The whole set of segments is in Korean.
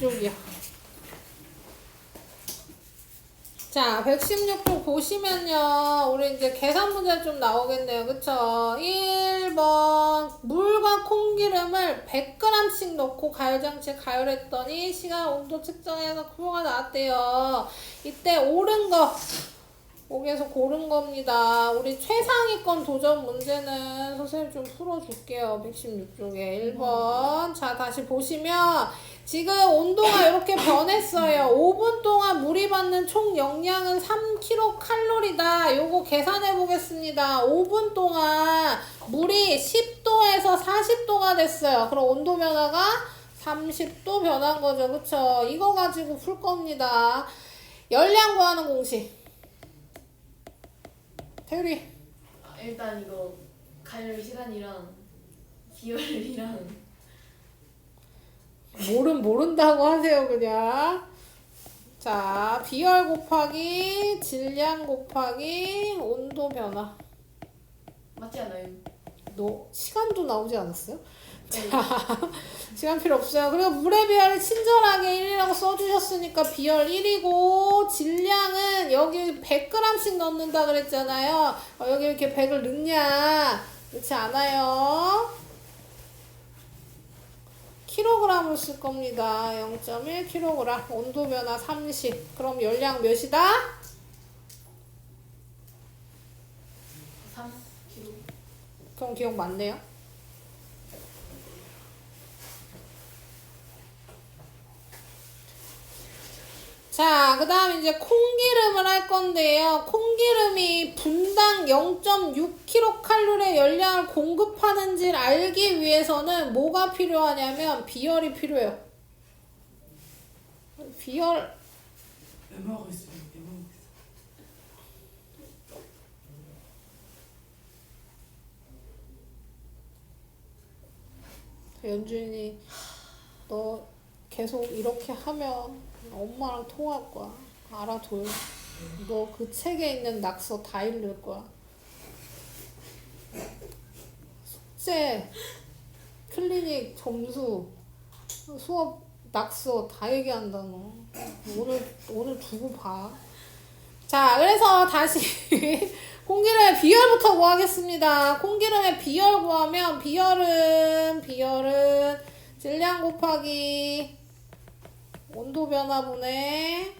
116쪽이요. 자, 116쪽 보시면요. 우리 이제 계산 문제 좀 나오겠네요. 그쵸? 1번. 물과 콩기름을 100g씩 넣고 가열장치에 가열했더니 시간 온도 측정해서 표가 나왔대요. 이때 옳은 거. 여기에서 고른 겁니다. 우리 최상위권 도전 문제는 선생님 좀 풀어줄게요. 116쪽에 1번. 자, 다시 보시면 지금 온도가 이렇게 변했어요. 5분 동안 물이 받는 총 영양은 3kcal다. 요거 계산해 보겠습니다. 5분 동안 물이 10도에서 40도가 됐어요. 그럼 온도 변화가 30도 변한 거죠. 그쵸? 이거 가지고 풀 겁니다. 열량 구하는 공식. 태율이. 일단 이거 가열 시간이랑 비열이랑 모른다고 하세요, 그냥. 자, 비열 곱하기 질량 곱하기 온도 변화. 맞지 않아요? 너 시간도 나오지 않았어요? 네. 자, 시간 필요 없어요. 그리고 물의 비열을 친절하게 1이라고 써주셨으니까 비열 1이고 질량은 여기 100g씩 넣는다 그랬잖아요. 여기 이렇게 100을 넣냐? 그렇지 않아요. 킬로그램을 쓸 겁니다. 0.1kg. 온도 변화 30. 그럼 열량 몇이다? 3kg. 그럼 기억 맞네요. 자, 그 다음 이제 콩기름을 할 건데요. 콩기름이 분당 0.6kcal의 열량을 공급하는지를 알기 위해서는 뭐가 필요하냐면 비열이 필요해요. 비열. 메모하고 있어요. 메모하고 있어요. 연준이 너 계속 이렇게 하면 엄마랑 통화할 거야. 알아둬요. 너 그 책에 있는 낙서 다 읽을 거야. 숙제, 클리닉 점수, 수업 낙서 다 얘기한다 너. 오늘 두고 봐. 자, 그래서 다시 콩기름의 비열부터 구하겠습니다. 콩기름의 비열 구하면 비열은 질량 곱하기 온도 변화분의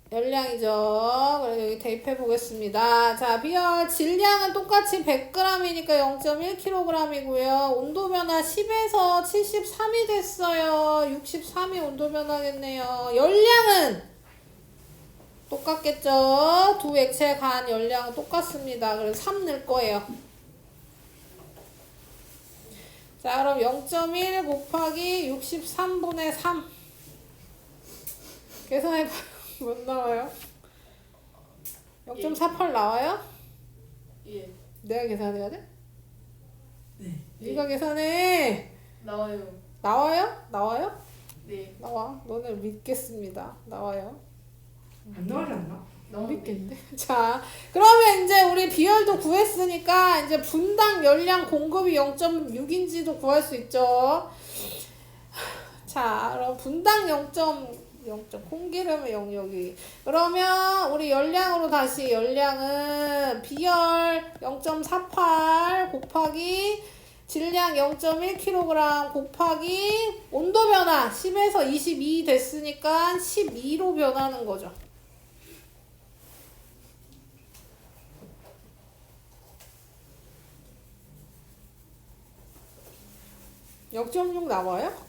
열량이죠. 그래서 여기 대입해 보겠습니다. 자, 비열 질량은 똑같이 100g이니까 0.1kg이고요. 온도 변화 10에서 73이 됐어요. 63이 온도 변화겠네요. 열량은 똑같겠죠? 두 액체 간 열량은 똑같습니다. 그래서 3 넣을 거예요. 자, 그럼 0.1 곱하기 63분의 3. 계산해봐요. 몇 나와요? 0.48 나와요? 예. 내가 계산해야 돼? 네. 네가 계산해. 나와요. 나와요? 나와요? 네. 나와. 너네 믿겠습니다. 나와요. 안 나오지 않나? 안 믿겠는데? 자, 그러면 이제 우리 비열도 구했으니까 이제 분당 열량 공급이 0.6인지도 구할 수 있죠. 자, 그럼 분당 0. 콩기름의 영역이. 그러면 우리 열량으로 다시 열량은 비열 0.48 곱하기 질량 0.1kg 곱하기 온도 변화 10에서 22 됐으니까 12로 변하는 거죠. 0.6 나와요?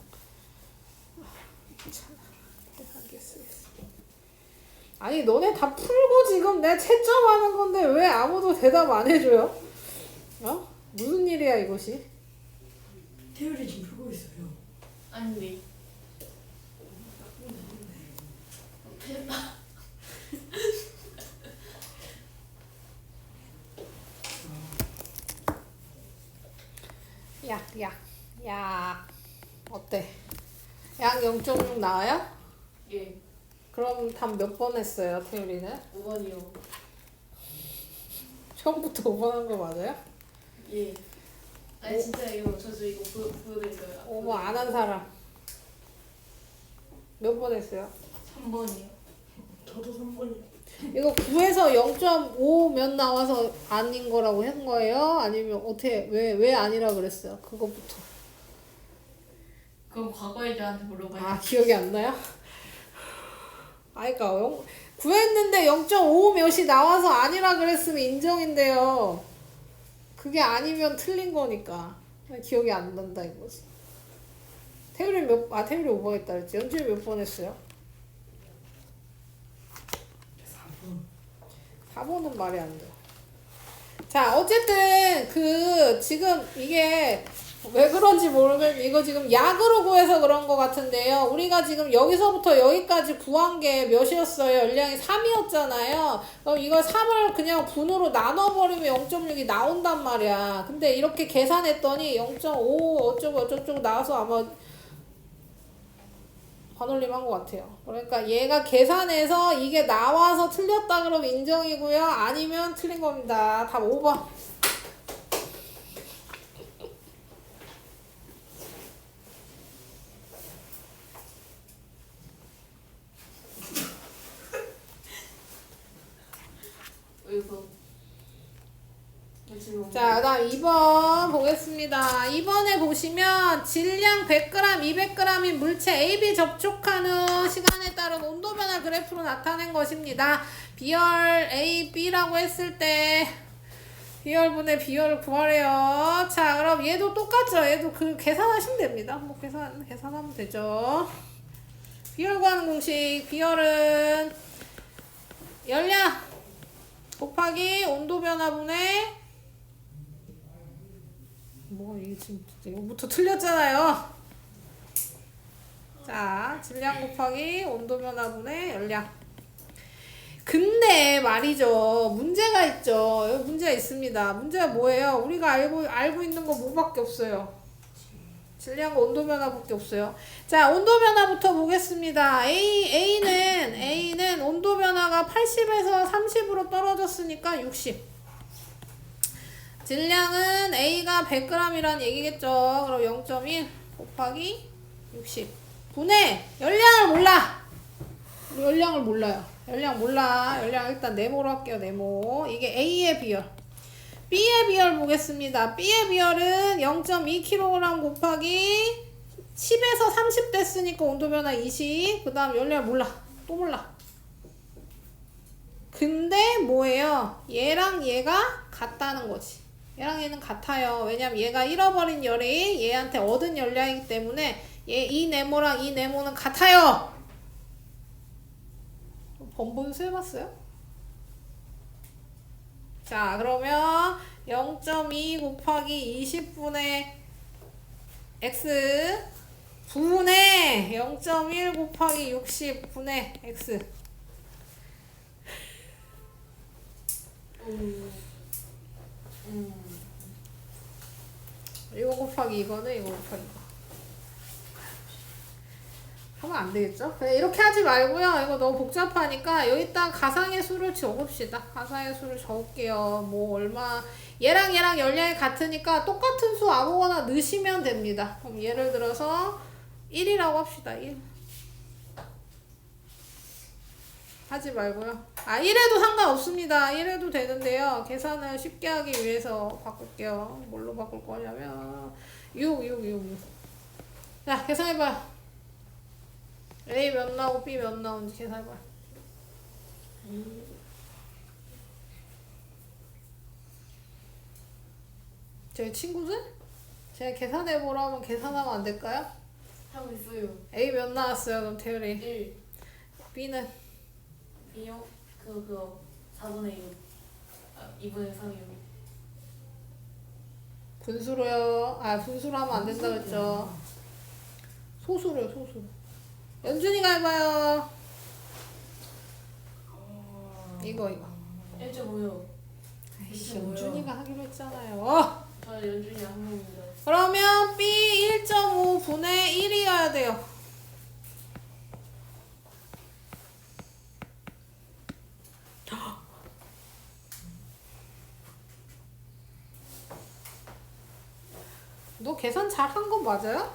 아니 너네 다 풀고 지금 내 채점하는 건데 왜 아무도 대답 안 해줘요? 어? 무슨 일이야 이것이? 태율이 지금 풀고 있어요. 아닌데. 약. 어때? 약 0.6 나와요? 예. 그럼 답 몇 번 했어요, 태율이는? 5번이요. 처음부터 5번 한 거 맞아요? 예. 아니 진짜 이거 저 이거 보여드릴까요? 5번 안 한 사람. 몇 번 했어요? 3번이요. 저도 3번이요. 이거 9에서 0.5 몇 나와서 아닌 거라고 한 거예요? 아니면 어떻게 왜 아니라 그랬어요? 그거부터. 그럼 과거에 저한테 물어봐요. 아 기억이 안 나요? 아이까 구했는데 0.5 몇이 나와서 아니라 그랬으면 인정인데요. 그게 아니면 틀린 거니까 기억이 안 난다 이거지. 태율이 태율이 5번 했다 그랬지. 연준이 몇 번 했어요? 4번. 4번은 말이 안 돼. 자, 어쨌든 지금 이게 왜 그런지 모르겠는데 이거 지금 약으로 구해서 그런 것 같은데요. 우리가 지금 여기서부터 여기까지 구한 게 몇이었어요? 열량이 3이었잖아요. 그럼 이걸 3을 그냥 분으로 나눠버리면 0.6이 나온단 말이야. 근데 이렇게 계산했더니 0.5 어쩌고 저쩌고 나와서 아마 반올림 한 것 같아요. 그러니까 얘가 계산해서 이게 나와서 틀렸다 그러면 인정이고요. 아니면 틀린 겁니다. 답 5번. 이거. 자, 그다음 2번 보겠습니다. 2번에 보시면 질량 100g, 200g인 물체 AB 접촉하는 시간에 따른 온도 변화 그래프로 나타낸 것입니다. 비열 A, B라고 했을 때 비열분의 비열을 구하래요. 자, 그럼 얘도 똑같죠? 얘도 계산하시면 됩니다. 뭐 계산하면 되죠. 비열 구하는 공식. 비열은 열량 곱하기 온도 변화분의 이게 지금 이거부터 틀렸잖아요. 자, 질량 곱하기 온도 변화분의 열량. 근데 말이죠. 문제가 있죠. 여기 문제가 있습니다. 문제가 뭐예요? 우리가 알고 있는 거 뭐밖에 없어요. 질량과 온도 변화밖에 없어요. 자, 온도 변화부터 보겠습니다. A는 온도 변화가 80에서 30으로 떨어졌으니까 60. 질량은 A가 100g이란 얘기겠죠. 그럼 0.1 곱하기 60 분의 열량을 몰라. 우리 열량을 몰라요. 열량 몰라. 열량 일단 네모로 할게요. 네모. 이게 A의 비열. B의 비열 보겠습니다. B의 비열은 0.2kg 곱하기 10에서 30 됐으니까 온도 변화 20. 그 다음 열량 몰라. 또 몰라. 근데 뭐예요? 얘랑 얘가 같다는 거지. 얘랑 얘는 같아요. 왜냐면 얘가 잃어버린 열이 얘한테 얻은 열량이기 때문에 이 네모랑 이 네모는 같아요. 번분수 해봤어요? 자, 그러면 0.2 곱하기 20분의 x 분의 0.1 곱하기 60분의 x. 이거 곱하기 이거는 이거 곱하기 이거. 하면 안 되겠죠? 그냥 이렇게 하지 말고요. 이거 너무 복잡하니까 여기다 가상의 수를 적읍시다. 가상의 수를 적을게요. 뭐 얼마 얘랑 열량이 같으니까 똑같은 수 아무거나 넣으시면 됩니다. 그럼 예를 들어서 1이라고 합시다. 1 하지 말고요. 1해도 상관없습니다. 1해도 되는데요. 계산을 쉽게 하기 위해서 바꿀게요. 뭘로 바꿀 거냐면 6. 자, 계산해봐요. A 몇 나오고 B 몇 나오는지 계산해봐요. 저희 친구들? 제가 계산해보라면 계산하면 안 될까요? 하고 있어요. A 몇 나왔어요? 그럼 태율이 1. B는? B요? 그거 4분의 6. 2분의 3이요. 분수로요. 분수로 하면 안 된다 그랬죠. 소수로요, 소수. 연준이가 해봐요. 이거. 1.5요. 아이씨, 연준이가 하기로 했잖아요. 저 연준이 한 명입니다. 그러면 B 1.5분의 1이어야 돼요. 너 계산 잘 한 거 맞아요?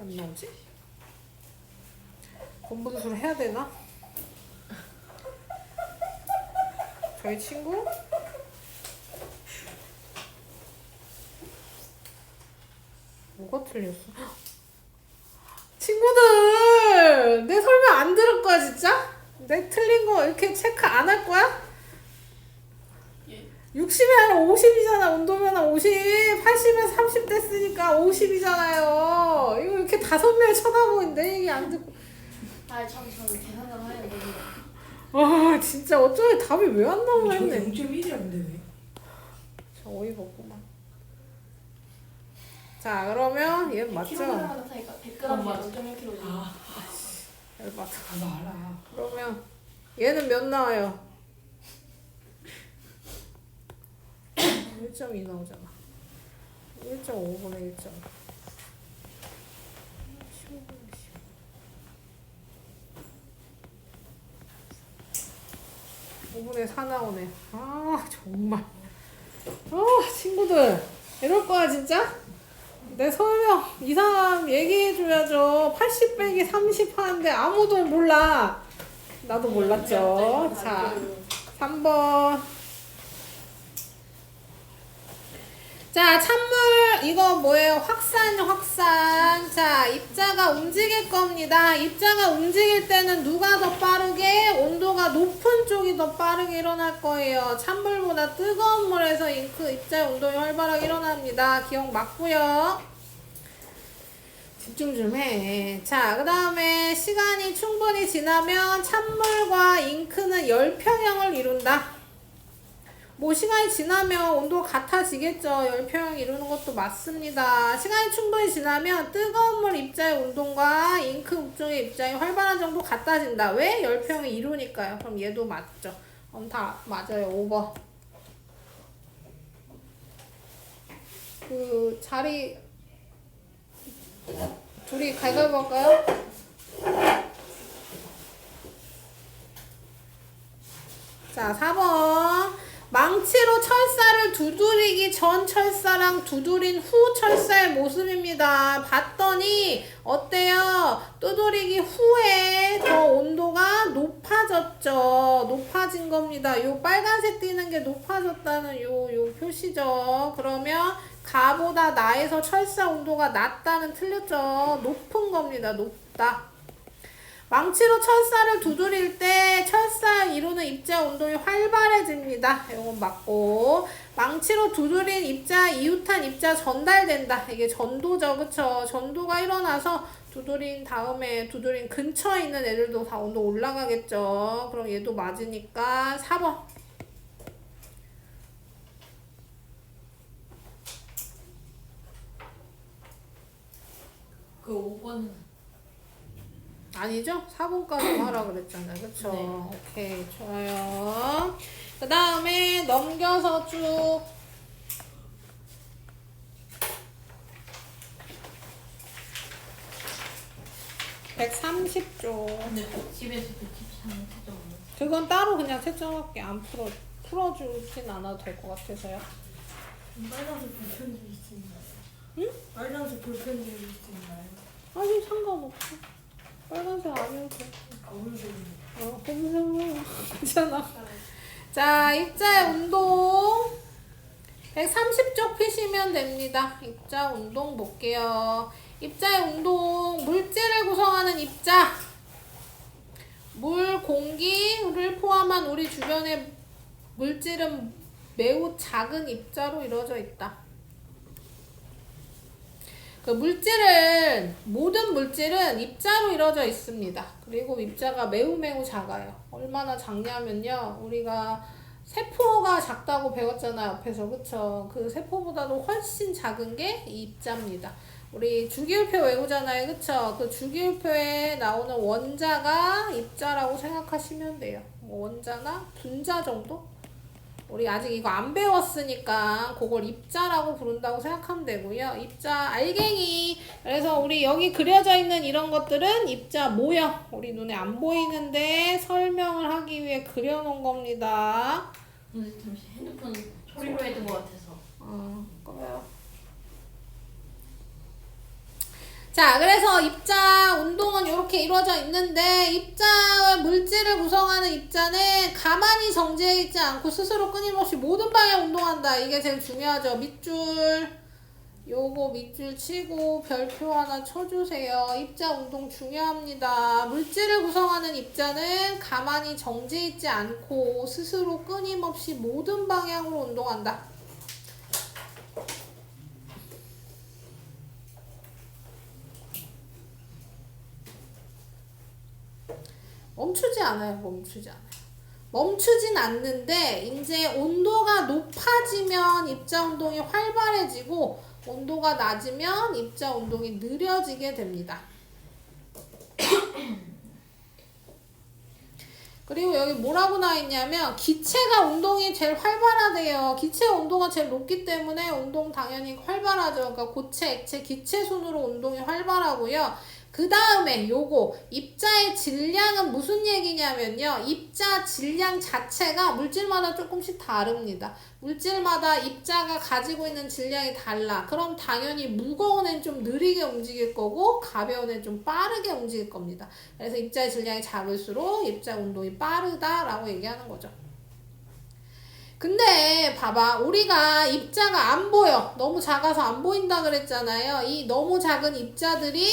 안 나오지? 본분수를 해야 되나? 저희 친구? 뭐가 틀렸어? 친구들! 내 설명 안 들을 거야 진짜? 내 틀린 거 이렇게 체크 안 할 거야? 예. 60이 아니라 50이잖아. 온도면은 50. 80에 30 됐으니까 50이잖아요. 이거 이렇게 5명 쳐다보고 내 얘기 안 듣고. 참 저는 계산을 해야 되는데. 와 진짜 어쩌면 답이 왜 안 나오나 저게 했네. 0.1이야 근데 왜? 저 어이가 없구만. 자 그러면 얘 맞죠? 킬로그램 같으니까 100g이 맞아. 0.1kg. 아, 열받아. 나 알아. 그러면 얘는 몇 나와요? 1.2 나오잖아. 1.5분의 1.5. 5분의 4 나오네. 아 정말. 친구들 이럴 거야 진짜? 내 설명 이상 얘기해줘야죠. 80 빼기 30 하는데 아무도 몰라. 나도 몰랐죠. 자 3번. 자 찬물 이거 뭐예요? 확산. 자 입자가 움직일 겁니다. 입자가 움직일 때는 누가 더 빠르게? 온도가 높은 쪽이 더 빠르게 일어날 거예요. 찬물보다 뜨거운 물에서 잉크 입자의 운동이 활발하게 일어납니다. 기억 맞고요. 집중 좀 해. 자, 그 다음에 시간이 충분히 지나면 찬물과 잉크는 열평형을 이룬다. 뭐 시간이 지나면 온도가 같아지겠죠. 열평형 이루는 것도 맞습니다. 시간이 충분히 지나면 뜨거운 물 입자의 운동과 잉크 물종의 입자의 활발한 정도 같아진다. 왜? 열평형을 이루니까요. 그럼 얘도 맞죠. 그럼 다 맞아요. 5번. 그 자리 둘이 가위바위보 할까요? 자 4번. 망치로 철사를 두드리기 전 철사랑 두드린 후 철사의 모습입니다. 봤더니 어때요? 두드리기 후에 더 온도가 높아졌죠. 높아진 겁니다. 요 빨간색 띄는 게 높아졌다는 요 표시죠. 그러면 가보다 나에서 철사 온도가 낮다는 틀렸죠. 높은 겁니다. 높다. 망치로 철사를 두드릴 때 철사 이루는 입자 운동이 활발해집니다. 이건 맞고. 망치로 두드린 입자 이웃한 입자 전달된다. 이게 전도죠. 그쵸? 전도가 일어나서 두드린 다음에 두드린 근처에 있는 애들도 다 온도 올라가겠죠. 그럼 얘도 맞으니까 4번. 그 5번은 아니죠? 4번까지 하라 그랬잖아요. 그쵸? 네. 오케이. 좋아요. 그 다음에 넘겨서 쭉. (130조) 근데 110에서 113은 채점은 그건 따로 그냥 채점할게. 안 풀어주진 않아도 될 것 같아서요. 빨간색 볼펜 줄 수 있나요? 응? 빨간색 볼펜 줄 수 있나요? 아니 상관없어. 빨간색 아니어도 돼. 검은색은 검은색은 괜찮아. 자, 입자의 운동 130쪽 피시면 됩니다. 입자 운동 볼게요. 입자의 운동, 물질을 구성하는 입자, 물, 공기를 포함한 우리 주변의 물질은 매우 작은 입자로 이루어져 있다. 그 모든 물질은 입자로 이루어져 있습니다. 그리고 입자가 매우 작아요. 얼마나 작냐면요. 우리가 세포가 작다고 배웠잖아요. 앞에서. 그쵸? 그 세포보다도 훨씬 작은 게 이 입자입니다. 우리 주기율표 외우잖아요. 그쵸? 그 주기율표에 나오는 원자가 입자라고 생각하시면 돼요. 뭐 원자나 분자 정도? 우리 아직 이거 안 배웠으니까 그걸 입자라고 부른다고 생각하면 되고요. 입자 알갱이. 그래서 우리 여기 그려져 있는 이런 것들은 입자 모형. 우리 눈에 안 보이는데 설명을 하기 위해 그려놓은 겁니다. 근데 잠시 핸드폰 소리로 해둔 것 같아서 꺼요. 자, 그래서 입자 운동은 이렇게 이루어져 있는데 입자 물질을 구성하는 입자는 가만히 정지해 있지 않고 스스로 끊임없이 모든 방향 운동한다. 이게 제일 중요하죠. 밑줄 요거 밑줄 치고 별표 하나 쳐주세요. 입자 운동 중요합니다. 물질을 구성하는 입자는 가만히 정지해 있지 않고 스스로 끊임없이 모든 방향으로 운동한다. 멈추지 않아요. 멈추지 않아요. 멈추진 않는데 이제 온도가 높아지면 입자 운동이 활발해지고 온도가 낮으면 입자 운동이 느려지게 됩니다. 그리고 여기 뭐라고 나와 있냐면 기체가 운동이 제일 활발하대요. 기체 온도가 제일 높기 때문에 운동 당연히 활발하죠. 그러니까 고체, 액체, 기체 순으로 운동이 활발하고요. 그 다음에 요거 입자의 질량은 무슨 얘기냐면요. 입자 질량 자체가 물질마다 조금씩 다릅니다. 물질마다 입자가 가지고 있는 질량이 달라. 그럼 당연히 무거운 애는 좀 느리게 움직일 거고 가벼운 애는 좀 빠르게 움직일 겁니다. 그래서 입자의 질량이 작을수록 입자 운동이 빠르다라고 얘기하는 거죠. 근데 봐봐, 우리가 입자가 안 보여. 너무 작아서 안 보인다 그랬잖아요. 이 너무 작은 입자들이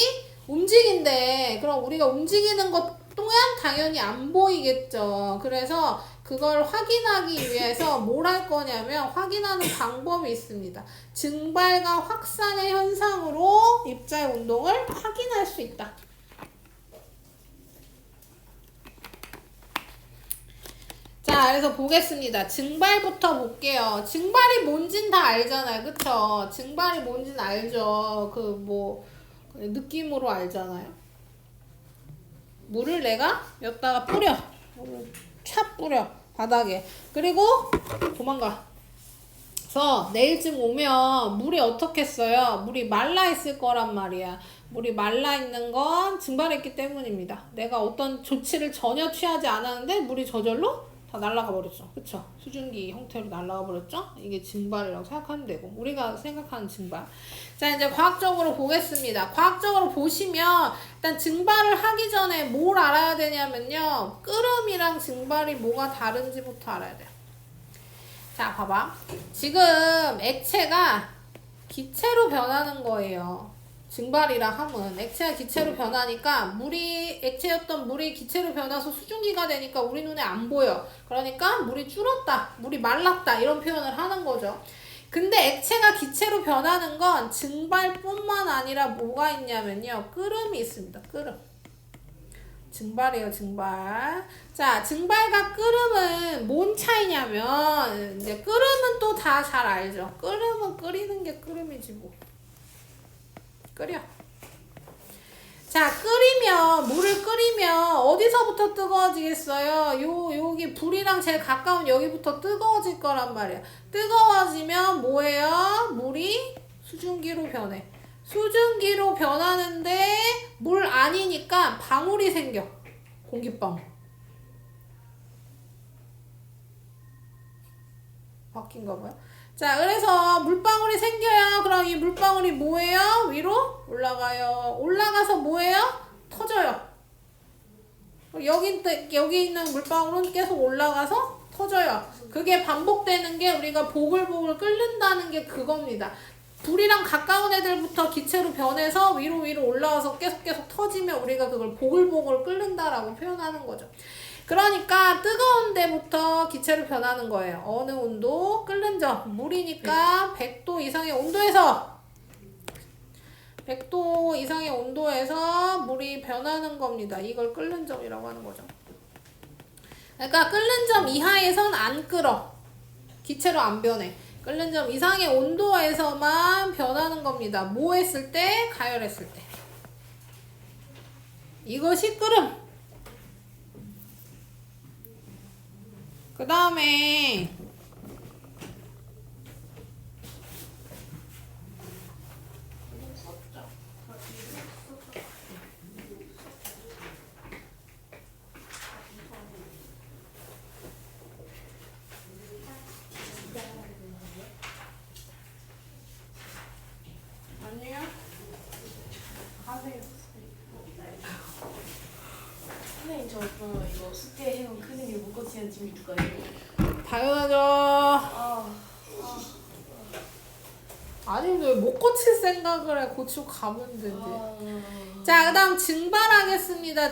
움직인대. 그럼 우리가 움직이는 것 또한 당연히 안 보이겠죠. 그래서 그걸 확인하기 위해서 뭘 할 거냐면 확인하는 방법이 있습니다. 증발과 확산의 현상으로 입자의 운동을 확인할 수 있다. 자, 그래서 보겠습니다. 증발부터 볼게요. 증발이 뭔진 다 알잖아요. 그쵸? 증발이 뭔진 알죠. 느낌으로 알잖아요. 물을 내가 여기다가 뿌려. 물을 촥 뿌려. 바닥에. 그리고 도망가. 그래서 내일쯤 오면 물이 어떻겠어요? 물이 말라 있을 거란 말이야. 물이 말라 있는 건 증발했기 때문입니다. 내가 어떤 조치를 전혀 취하지 않았는데 물이 저절로 다 날아가 버렸죠. 그쵸? 수증기 형태로 날아가 버렸죠? 이게 증발이라고 생각하면 되고 우리가 생각하는 증발. 자, 이제 과학적으로 보겠습니다. 과학적으로 보시면 일단 증발을 하기 전에 뭘 알아야 되냐면요. 끓음이랑 증발이 뭐가 다른지부터 알아야 돼요. 자, 봐봐. 지금 액체가 기체로 변하는 거예요. 증발이라 함은 액체가 기체로 변하니까 액체였던 물이 기체로 변해서 수증기가 되니까 우리 눈에 안 보여. 그러니까 물이 줄었다, 물이 말랐다 이런 표현을 하는 거죠. 근데 액체가 기체로 변하는 건 증발뿐만 아니라 뭐가 있냐면요. 끓음이 있습니다. 끓음. 증발이에요, 증발. 자, 증발과 끓음은 뭔 차이냐면 이제 끓음은 또 다 잘 알죠. 끓음은 끓이는 게 끓음이지 뭐. 끓여. 자, 물을 끓이면 어디서부터 뜨거워지겠어요? 여기 불이랑 제일 가까운 여기부터 뜨거워질 거란 말이야. 뜨거워지면 뭐예요? 물이 수증기로 변해. 수증기로 변하는데 물 아니니까 방울이 생겨. 공기방울. 바뀐가 봐요. 자, 그래서 물방울이 생겨요. 그럼 이 물방울이 뭐예요? 위로 올라가요. 올라가서 뭐예요? 터져요. 여기 있는 물방울은 계속 올라가서 터져요. 그게 반복되는 게 우리가 보글보글 끓는다는 게 그겁니다. 불이랑 가까운 애들부터 기체로 변해서 위로 올라와서 계속 터지면 우리가 그걸 보글보글 끓는다라고 표현하는 거죠. 그러니까 뜨거운 데부터 기체로 변하는 거예요. 어느 온도? 끓는 점. 물이니까 100도 이상의 온도에서 100도 이상의 온도에서 물이 변하는 겁니다. 이걸 끓는 점이라고 하는 거죠. 그러니까 끓는 점 이하에선 안 끓어. 기체로 안 변해. 끓는 점 이상의 온도에서만 변하는 겁니다. 뭐 했을 때? 가열했을 때. 이것이 끓음. 그 다음에 아니요. 저 이거 숙제 해놓은 큰일이 못 고치는 짐이 누가 이거. 당연하죠. 아. 아니 왜 못 고칠 생각을 해. 고치고 가면 되지. 아. 자, 그 다음 증발하겠습니다.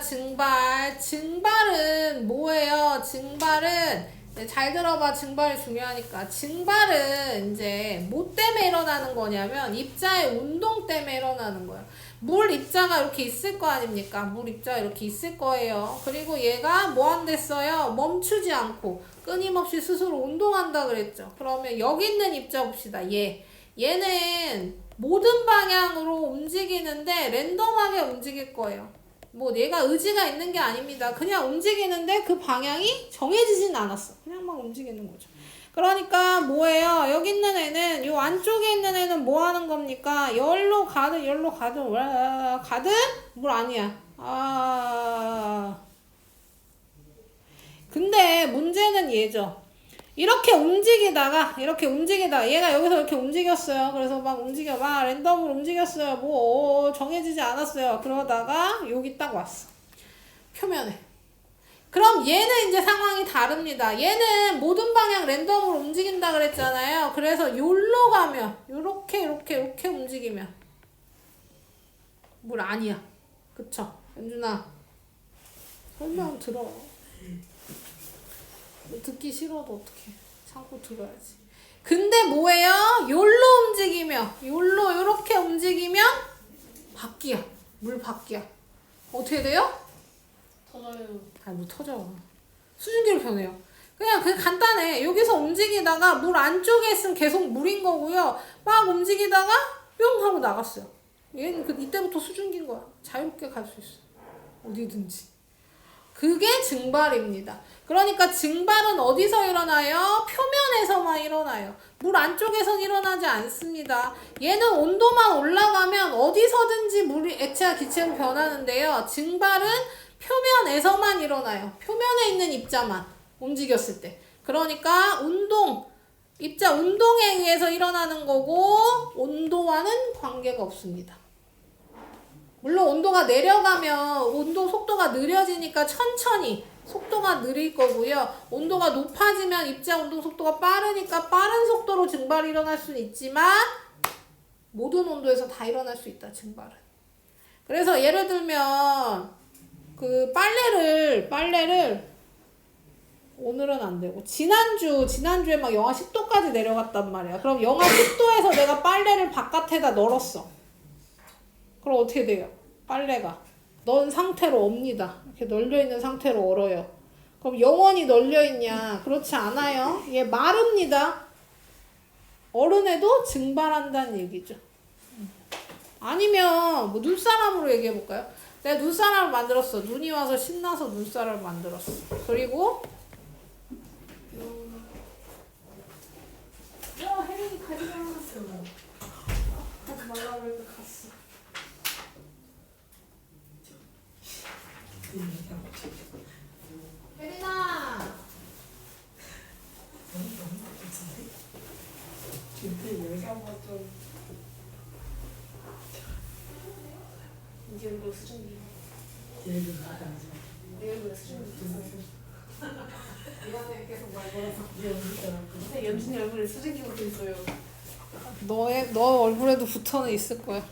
증발은 뭐예요? 증발은 잘 들어봐. 증발이 중요하니까. 증발은 이제 뭐 때문에 일어나는 거냐면 입자의 운동 때문에 일어나는 거예요. 물 입자가 이렇게 있을 거 아닙니까? 물 입자가 이렇게 있을 거예요. 그리고 얘가 뭐 한댔어요? 멈추지 않고 끊임없이 스스로 운동한다 그랬죠. 그러면 여기 있는 입자 봅시다. 얘는 모든 방향으로 움직이는데 랜덤하게 움직일 거예요. 뭐 얘가 의지가 있는 게 아닙니다. 그냥 움직이는데 그 방향이 정해지진 않았어. 그냥 막 움직이는 거죠. 그러니까 뭐예요? 여기 있는 애는 요 안쪽에 있는 애는 뭐 하는 겁니까? 열로 가든 가든 물 아니야. 근데 문제는 얘죠. 이렇게 움직이다가 얘가 여기서 이렇게 움직였어요. 그래서 막 랜덤으로 움직였어요. 뭐 정해지지 않았어요. 그러다가 여기 딱 왔어. 표면에. 그럼 얘는 이제 상황이 다릅니다. 얘는 모든 방향 랜덤으로 움직인다 그랬잖아요. 그래서 요로 가면 요렇게 움직이면 물 아니야. 그쵸? 연준아 설명 들어. 듣기 싫어도 어떡해. 참고 들어야지. 근데 뭐예요? 요로 움직이면 요렇게 움직이면 밖이야. 물 밖이야. 어떻게 돼요? 터져요. 아니 뭐 터져. 수증기로 변해요. 그냥 간단해. 여기서 움직이다가 물 안쪽에 있으면 계속 물인 거고요. 막 움직이다가 뿅 하고 나갔어요. 얘는 이때부터 수증기인 거야. 자유롭게 갈 수 있어. 어디든지. 그게 증발입니다. 그러니까 증발은 어디서 일어나요? 표면에서만 일어나요. 물 안쪽에선 일어나지 않습니다. 얘는 온도만 올라가면 어디서든지 액체와 기체로 변하는데요. 증발은 표면에서만 일어나요. 표면에 있는 입자만 움직였을 때. 그러니까 입자 운동에 의해서 일어나는 거고 온도와는 관계가 없습니다. 물론 온도가 내려가면 운동 속도가 느려지니까 천천히 속도가 느릴 거고요. 온도가 높아지면 입자 운동 속도가 빠르니까 빠른 속도로 증발이 일어날 수는 있지만 모든 온도에서 다 일어날 수 있다. 증발은. 그래서 예를 들면 그 빨래를 오늘은 안 되고 지난주에 막 영하 10도까지 내려갔단 말이야. 그럼 영하 10도에서 내가 빨래를 바깥에다 널었어. 그럼 어떻게 돼요? 빨래가 넌 상태로 옵니다. 이렇게 널려있는 상태로 얼어요. 그럼 영원히 널려있냐? 그렇지 않아요. 얘 마릅니다. 얼음에도 증발한다는 얘기죠. 아니면 뭐 눈사람으로 얘기해볼까요? 내가 눈사람을 만들었어. 눈이 와서 신나서 눈사람을 만들었어. 그리고 혜린이 가지마. 가지 말라고 해서 갔어. 혜린아. 이제 얼굴 수증기. 얘를 하자. 내 얼굴 수증기. 미안해 계속 말 걸어서. 근데 연준이 얼굴에 수증기 묻어 있어요. 너 얼굴에도 붙어는 있을 거야.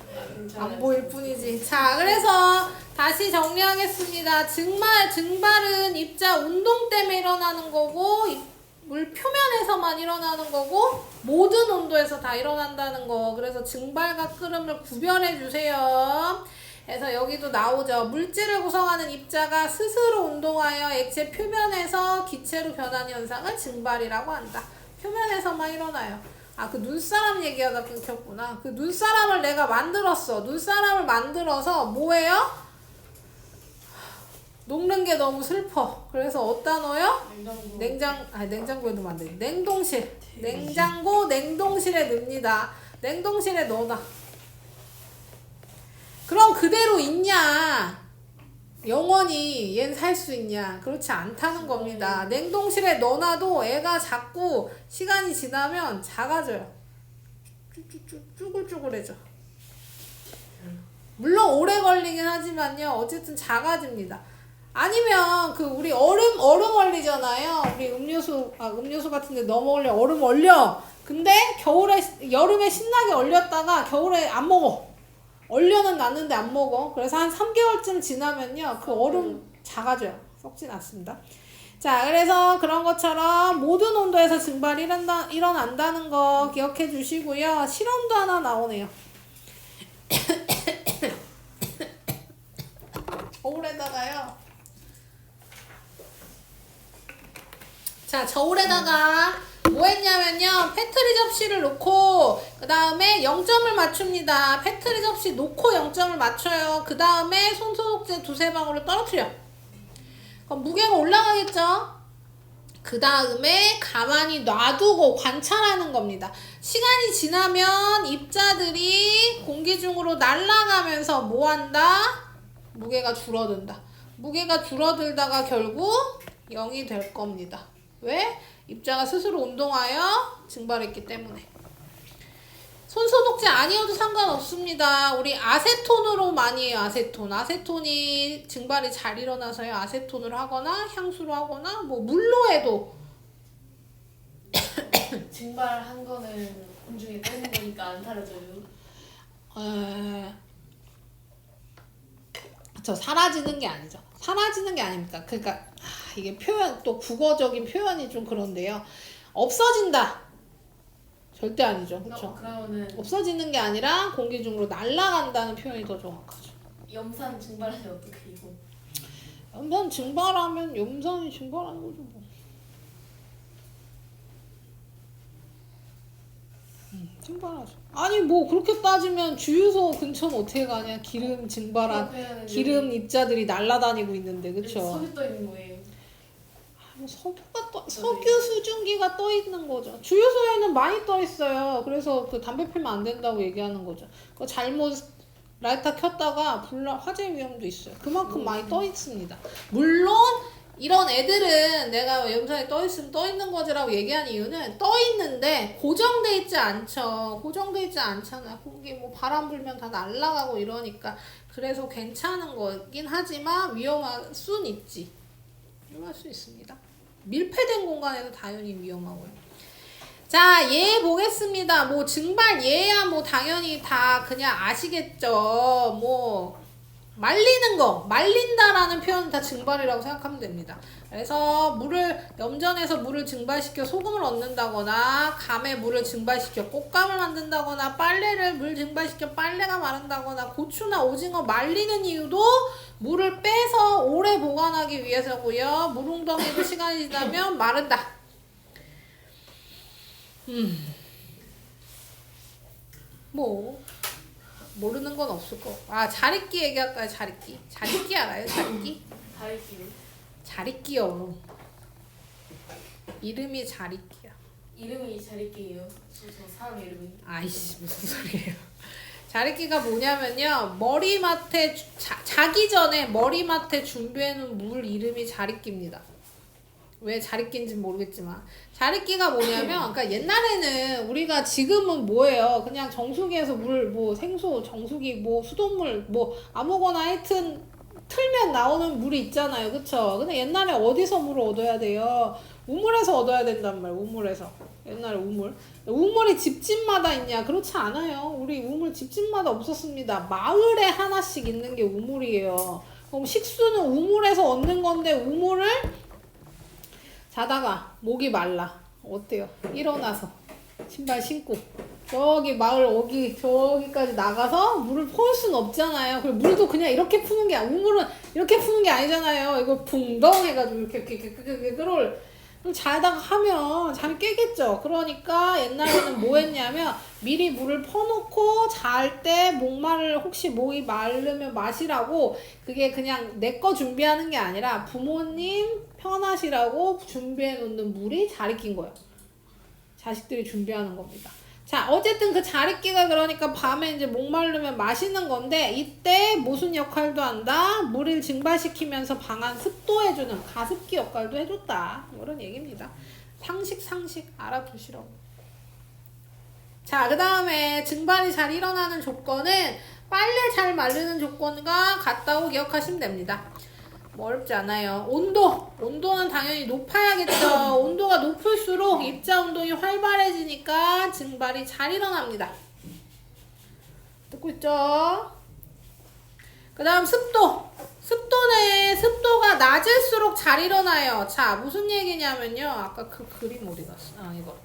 안 보일 뿐이지. 자, 그래서 다시 정리하겠습니다. 증발은 입자 운동 때문에 일어나는 거고 물 표면에서만 일어나는 거고 모든 온도에서 다 일어난다는 거. 그래서 증발과 끓음을 구별해 주세요. 그래서 여기도 나오죠. 물질을 구성하는 입자가 스스로 운동하여 액체 표면에서 기체로 변하는 현상을 증발이라고 한다. 표면에서만 일어나요. 그 눈사람 얘기하다 끊겼구나. 그 눈사람을 내가 만들었어. 눈사람을 만들어서 뭐예요? 녹는 게 너무 슬퍼. 그래서 어디다 넣어요? 냉장고에도 만들지. 냉동실. 냉동실에 넣습니다. 냉동실에 넣어놔. 그럼 그대로 있냐? 영원히 얘는 살 수 있냐? 그렇지 않다는 겁니다. 냉동실에 넣어놔도 애가 자꾸 시간이 지나면 작아져요. 쭈글쭈글해져. 물론 오래 걸리긴 하지만요. 어쨌든 작아집니다. 아니면 그 우리 얼음 얼리잖아요. 우리 음료수 같은데 너무 얼려. 얼음 얼려. 근데 여름에 신나게 얼렸다가 겨울에 안 먹어. 얼려는 놨는데 안 먹어. 그래서 한 3개월쯤 지나면요. 그 얼음 작아져요. 썩진 않습니다. 자, 그래서 그런 것처럼 모든 온도에서 증발이 일어난다는 거 기억해 주시고요. 실험도 하나 나오네요. 저울에다가요. 자, 저울에다가 뭐 했냐면요. 페트리 접시를 놓고 그 다음에 0점을 맞춥니다. 페트리 접시 놓고 0점을 맞춰요. 그 다음에 손소독제 2-3방울을 떨어뜨려. 그럼 무게가 올라가겠죠? 그 다음에 가만히 놔두고 관찰하는 겁니다. 시간이 지나면 입자들이 공기 중으로 날아가면서 뭐한다? 무게가 줄어든다. 무게가 줄어들다가 결국 0이 될 겁니다. 왜? 입자가 스스로 운동하여 증발했기 때문에. 손소독제 아니어도 상관없습니다. 우리 아세톤으로 많이 해요. 아세톤이 증발이 잘 일어나서요. 아세톤으로 하거나 향수로 하거나 뭐 물로 해도. 증발한 거는 공중에 떠있는 거니까 안 사라져요. 저 사라지는 게 아니죠. 사라지는 게 아닙니다. 그러니까 이게 표현 또 국어적인 표현이 좀 그런데요. 없어진다. 절대 아니죠. 그렇죠? 그러면은 없어지는 게 아니라 공기 중으로 날아간다는 표현이 더 정확하죠. 염산 증발하면 어떻게 이거? 염산 증발하면 염산이 증발하는 거죠. 뭐. 증발하죠. 아니 뭐 그렇게 따지면 주유소 근처는 어떻게 가냐. 기름 증발한 기름 입자들이 날아다니고 있는데 그쵸? 석유 떠 있는 거예요. 뭐 석유 수증기가 떠 있는 거죠. 주유소에는 많이 떠 있어요. 그래서 그 담배 피면 안 된다고 얘기하는 거죠. 그 잘못 라이터 켰다가 화재 위험도 있어요. 그만큼 많이 떠 있습니다. 물론 이런 애들은 내가 염산이 떠 있으면 떠 있는 거지라고 얘기한 이유는 떠 있는데 고정돼 있지 않죠. 고정돼 있지 않잖아. 거기 뭐 바람 불면 다 날아가고 이러니까 그래서 괜찮은 거긴 하지만 위험할 순 있지. 위험할 수 있습니다. 밀폐된 공간에서 당연히 위험하고요. 자, 얘 보겠습니다. 뭐 증발 얘야 뭐 당연히 다 그냥 아시겠죠. 뭐 말린다라는 표현은 다 증발이라고 생각하면 됩니다. 그래서 염전에서 물을 증발시켜 소금을 얻는다거나 감에 물을 증발시켜 꽃감을 만든다거나 빨래를 물 증발시켜 빨래가 마른다거나 고추나 오징어 말리는 이유도 물을 빼서 오래 보관하기 위해서고요. 물웅덩이도 시간이 지나면 마른다. 뭐 모르는 건 없을 거. 자릿기 얘기할까요? 자릿기 알아요? 자릿기? 다이기요. 자릿기요. 이름이 자릿기야. 이름이 자리끼예요. 저 사람 이름이. 아이씨 무슨 소리예요. 자릿기가 뭐냐면요. 머리맡에 자기 전에 머리맡에 준비해놓은 물 이름이 자릿기입니다. 왜 자릿기인지 모르겠지만 자릿기가 뭐냐면 그러니까 옛날에는 우리가 지금은 뭐예요 그냥 정수기에서 물 뭐 생수 정수기 뭐 수돗물 뭐 아무거나 하여튼 틀면 나오는 물이 있잖아요 그쵸 근데 옛날에 어디서 물을 얻어야 돼요 우물에서 얻어야 된단 말이에요 우물에서 옛날에 우물이 집집마다 있냐 그렇지 않아요 우리 우물 집집마다 없었습니다 마을에 하나씩 있는 게 우물이에요 그럼 식수는 우물에서 얻는 건데 우물을 자다가 목이 말라 어때요? 일어나서 신발 신고 저기 마을 저기까지 나가서 물을 퍼올 수는 없잖아요. 그리고 물도 그냥 이렇게 푸는 게 우물은 이렇게 푸는 게 아니잖아요. 이걸 붕덩 해가지고 이렇게 끌어올 자다가 하면 잠이 깨겠죠. 그러니까 옛날에는 뭐 했냐면 미리 물을 퍼놓고 잘 때 혹시 목이 마르면 마시라고 그게 그냥 내 거 준비하는 게 아니라 부모님 편하시라고 준비해 놓는 물이 자릿기인 거예요. 자식들이 준비하는 겁니다. 자, 어쨌든 그 자릿기가 그러니까 밤에 이제 목마르면 마시는 건데 이때 무슨 역할도 한다? 물을 증발시키면서 방안 습도해주는 가습기 역할도 해줬다. 이런 얘기입니다. 상식 알아두시라고. 자, 그 다음에 증발이 잘 일어나는 조건은 빨래 잘 마르는 조건과 같다고 기억하시면 됩니다. 뭐 어렵지 않아요. 온도는 당연히 높아야겠죠. 온도가 높을수록 입자 운동이 활발해지니까 증발이 잘 일어납니다. 듣고 있죠? 그 다음 습도가 낮을수록 잘 일어나요. 자, 무슨 얘기냐면요. 아까 그 그림 어디 갔어? 이거.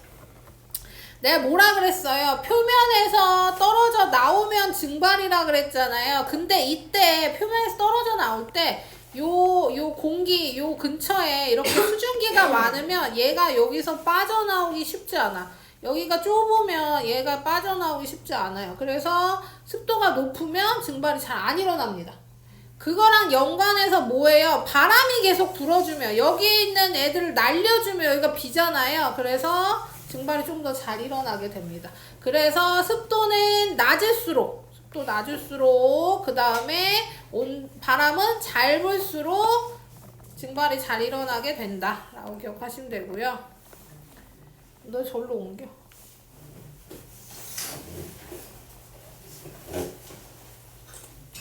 내가 뭐라 그랬어요? 표면에서 떨어져 나오면 증발이라 그랬잖아요. 근데 이때 표면에서 떨어져 나올 때 요 공기 요 근처에 이렇게 수증기가 많으면 얘가 여기서 빠져나오기 쉽지 않아. 여기가 좁으면 얘가 빠져나오기 쉽지 않아요. 그래서 습도가 높으면 증발이 잘 안 일어납니다. 그거랑 연관해서 뭐예요? 바람이 계속 불어주면 여기 있는 애들을 날려주면 여기가 비잖아요. 그래서 증발이 좀 더 잘 일어나게 됩니다. 그래서 습도는 낮을수록 그 다음에 바람은 잘 불수록 증발이 잘 일어나게 된다 라고 기억하시면 되고요. 너 절로 옮겨.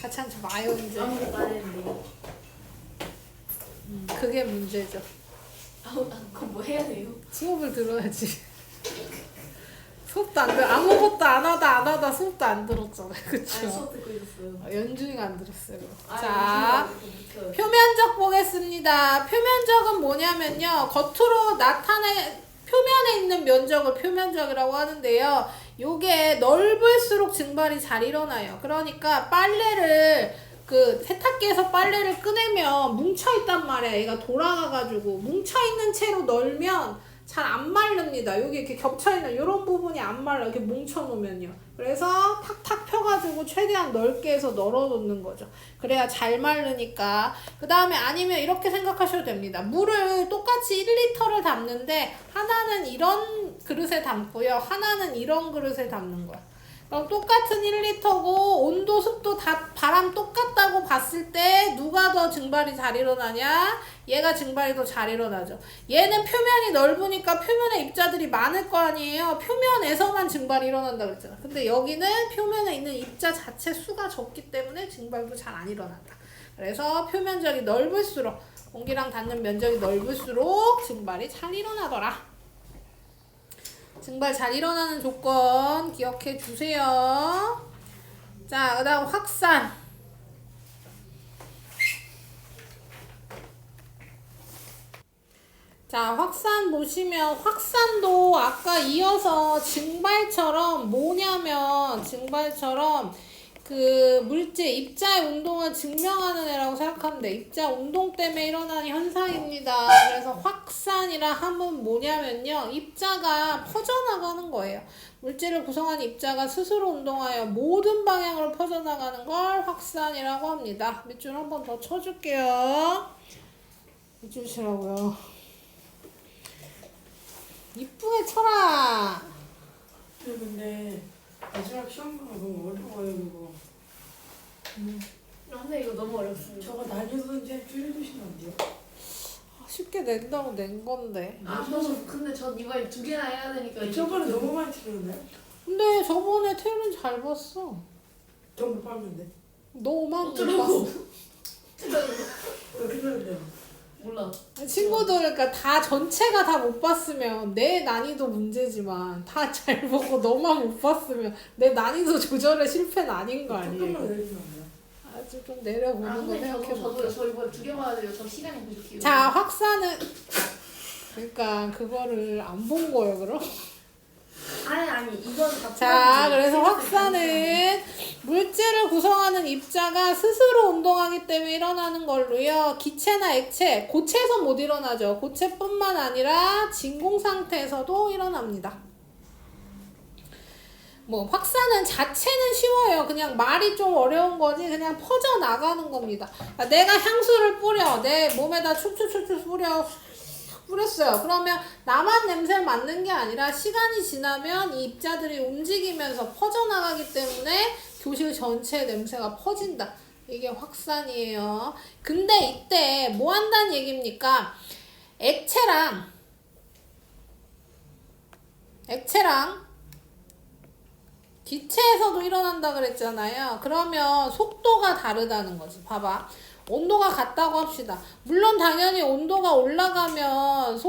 같이 앉지 마요 이제. 아무것도 안 했는데요. 그게 문제죠. 그럼 뭐 해야 돼요? 수업을 들어야지. 수업도 안 들어. 아무것도 안 하다 수업도 안 들었잖아요. 그쵸? 아니 수업 듣고 있었어요. 연준이가 안 들었어요. 아니, 자, 무슨 말이에요? 표면적 보겠습니다. 표면적은 뭐냐면요. 겉으로 표면에 있는 면적을 표면적이라고 하는데요. 요게 넓을수록 증발이 잘 일어나요. 그러니까 빨래를 세탁기에서 빨래를 꺼내면 뭉쳐있단 말이야. 얘가 돌아가가지고 뭉쳐있는 채로 널면 잘 안 마릅니다. 여기 이렇게 겹쳐있는 이런 부분이 안 말라. 이렇게 뭉쳐놓으면요. 그래서 탁탁 펴가지고 최대한 넓게 해서 널어놓는 거죠. 그래야 잘 마르니까. 그 다음에 아니면 이렇게 생각하셔도 됩니다. 물을 똑같이 1리터를 담는데 하나는 이런 그릇에 담고요. 하나는 이런 그릇에 담는 거야. 그럼 똑같은 1리터고 온도, 습도 다 바람 똑같다고 봤을 때 누가 더 증발이 잘 일어나냐? 얘가 증발이 더 잘 일어나죠. 얘는 표면이 넓으니까 표면에 입자들이 많을 거 아니에요. 표면에서만 증발이 일어난다 그랬잖아. 근데 여기는 표면에 있는 입자 자체 수가 적기 때문에 증발도 잘 안 일어난다. 그래서 표면적이 넓을수록 공기랑 닿는 면적이 넓을수록 증발이 잘 일어나더라. 증발 잘 일어나는 조건 기억해 주세요. 자, 그 다음 확산. 자, 확산 보시면 확산도 아까 이어서 증발처럼 그 물질 입자의 운동을 증명하는 애라고 생각하면 돼. 입자 운동 때문에 일어나는 현상입니다. 그래서 확산이라 하면 뭐냐면요. 입자가 퍼져나가는 거예요. 물질을 구성하는 입자가 스스로 운동하여 모든 방향으로 퍼져나가는 걸 확산이라고 합니다. 밑줄 한 번 더 쳐줄게요. 밑줄 치라고요. 이쁘게 쳐라. 근데 마지막 시험보다 너무 어려워요 이거. 선생님 이거 너무 어렵습니다. 저거 난이도인지 줄여주시면 안 돼요? 쉽게 낸다고 낸 건데. 근데 전 이번에 2개나 해야 되니까 저번에 너무 많이 틀렸나요? 근데 저번에 태율은 잘 봤어. 전부 봤는데. 너만 못 어쩌라고? 봤어. 왜 틀렸는데요? 몰라. 친구들 그러니까 다 전체가 다 못 봤으면 내 난이도 문제지만 다 잘 보고 너만 못 봤으면 내 난이도 조절에 실패는 아닌 거 아니에요? 조금만 내리면 안 돼요? 아주 좀 내려보는 거 생각해볼게요. 저 이번에 2개 봐야 돼요. 저 시간이 부족해요. 자, 확산은 그러니까 그거를 안 본 거예요, 그럼? 아니 이건 다 자, 그래서 확산은 물질을 구성하는 입자가 스스로 운동하기 때문에 일어나는 걸로요. 기체나 액체, 고체에서 못 일어나죠. 고체뿐만 아니라 진공 상태에서도 일어납니다. 뭐 확산은 자체는 쉬워요. 그냥 말이 좀 어려운 거지 그냥 퍼져나가는 겁니다. 그러니까 내가 향수를 뿌려. 내 몸에다 추추추추 뿌렸어요. 그러면 나만 냄새를 맡는 게 아니라 시간이 지나면 이 입자들이 움직이면서 퍼져나가기 때문에 교실 전체에 냄새가 퍼진다. 이게 확산이에요. 근데 이때 뭐 한다는 얘기입니까? 액체랑 기체에서도 일어난다 그랬잖아요. 그러면 속도가 다르다는 거지. 봐봐. 온도가 같다고 합시다. 물론 당연히 온도가 올라가면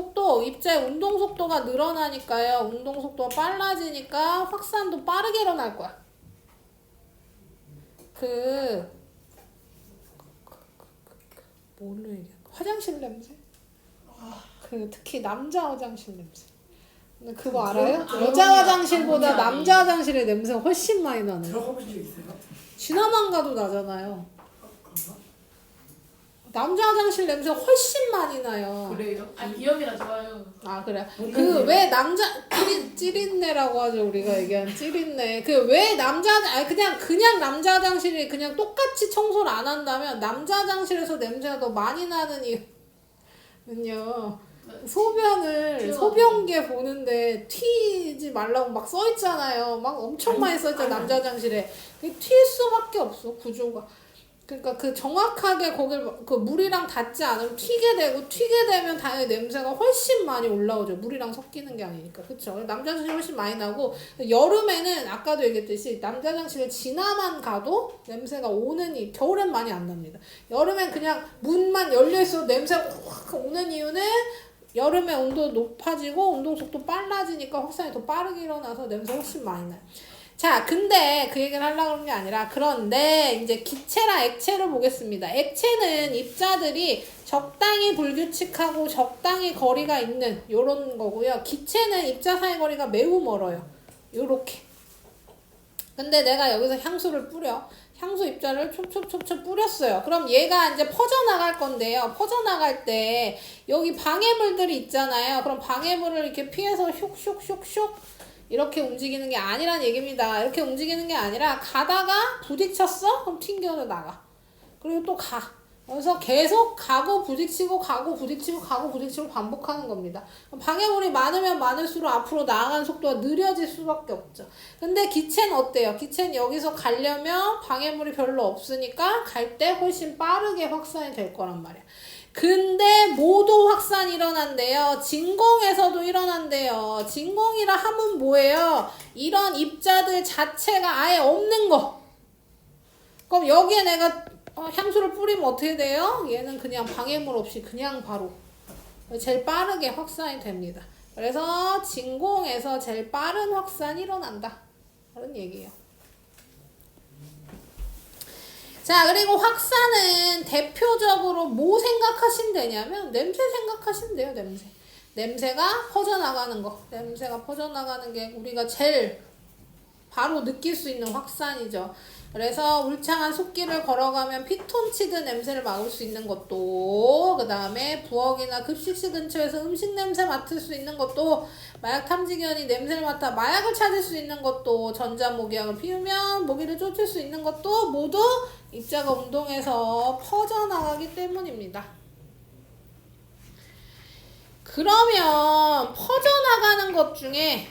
입자의 운동 속도가 늘어나니까요. 운동 속도가 빨라지니까 확산도 빠르게 일어날 거야. 뭘로 얘기해? 화장실 냄새? 특히 남자 화장실 냄새. 근데 그거 알아요? 여자 화장실보다 남자 화장실의 냄새가 훨씬 많이 나는 거. 들어가 본 적 있어요? 지나만 가도 나잖아요. 그런가? 남자 화장실 냄새 훨씬 많이 나요. 그래요? 아 비염이라 좋아요. 아 그래. 그 왜 남자 찌린내라고 하죠, 우리가 얘기한 찌린내. 그 왜 그냥 남자 화장실이 그냥 똑같이 청소를 안 한다면 남자 화장실에서 냄새가 더 많이 나는 이유는요. 소변계 보는데 튀지 말라고 막 써있잖아요. 막 엄청 많이 써있잖아요, 남자 화장실에. 튈 수밖에 없어, 구조가. 그러니까 그 정확하게 거길 그 물이랑 닿지 않으면 튀게 되면 당연히 냄새가 훨씬 많이 올라오죠. 물이랑 섞이는 게 아니니까. 그쵸? 남자 화장실 훨씬 많이 나고, 여름에는 아까도 얘기했듯이 남자 화장실을 지나만 가도 냄새가 겨울엔 많이 안 납니다. 여름엔 그냥 문만 열려있어도 냄새가 확 오는 이유는 여름에 온도 높아지고 운동 속도 빨라지니까 확산이 더 빠르게 일어나서 냄새 훨씬 많이 나요. 자, 근데 그 얘기를 하려고 하는 게 아니라, 그런데 이제 기체랑 액체를 보겠습니다. 액체는 입자들이 적당히 불규칙하고 적당히 거리가 있는 요런 거고요. 기체는 입자 사이 거리가 매우 멀어요. 요렇게. 근데 내가 여기서 향수를 뿌려. 향수 입자를 촉촉촉촉 뿌렸어요. 그럼 얘가 이제 퍼져나갈 건데요. 퍼져나갈 때 여기 방해물들이 있잖아요. 그럼 방해물을 이렇게 피해서 슉슉슉슉 이렇게 움직이는 게 아니란 얘기입니다. 이렇게 움직이는 게 아니라 가다가 부딪혔어? 그럼 튕겨서 나가. 그리고 또 가. 그래서 계속 가고 부딪히고 가고 부딪히고 가고 부딪히고 반복하는 겁니다. 방해물이 많으면 많을수록 앞으로 나아가는 속도가 느려질 수밖에 없죠. 근데 기체는 어때요? 기체는 여기서 가려면 방해물이 별로 없으니까 갈 때 훨씬 빠르게 확산이 될 거란 말이야. 근데 모두 확산이 일어난대요. 진공에서도 일어난대요. 진공이라 하면 뭐예요? 이런 입자들 자체가 아예 없는 거. 그럼 여기에 내가 향수를 뿌리면 어떻게 돼요? 얘는 그냥 방해물 없이 그냥 바로 제일 빠르게 확산이 됩니다. 그래서 진공에서 제일 빠른 확산이 일어난다. 그런 얘기예요. 자, 그리고 확산은 대표적으로 뭐 생각하신대냐면 냄새 생각하신대요, 냄새. 냄새가 퍼져나가는 거. 냄새가 퍼져나가는 게 우리가 제일 바로 느낄 수 있는 확산이죠. 그래서 울창한 숲길을 걸어가면 피톤치드 냄새를 맡을 수 있는 것도, 그 다음에 부엌이나 급식실 근처에서 음식 냄새 맡을 수 있는 것도, 마약 탐지견이 냄새를 맡아 마약을 찾을 수 있는 것도, 전자모기약을 피우면 모기를 쫓을 수 있는 것도 모두 입자가 운동해서 퍼져나가기 때문입니다. 그러면 퍼져나가는 것 중에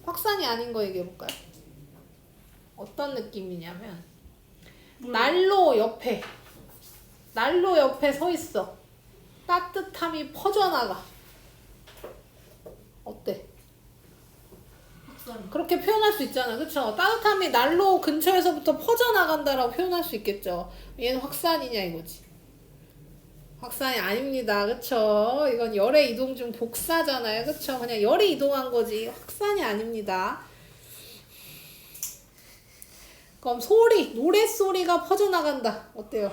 확산이 아닌 거 얘기해볼까요? 어떤 느낌이냐면 난로 옆에 서 있어. 따뜻함이 퍼져나가. 어때? 확산. 그렇게 표현할 수 있잖아. 그쵸? 따뜻함이 난로 근처에서부터 퍼져나간다라고 표현할 수 있겠죠. 얘는 확산이냐 이거지. 확산이 아닙니다. 그쵸? 이건 열의 이동 중 복사잖아요. 그쵸? 그냥 열이 이동한 거지. 확산이 아닙니다. 그럼 노랫소리가 퍼져나간다. 어때요?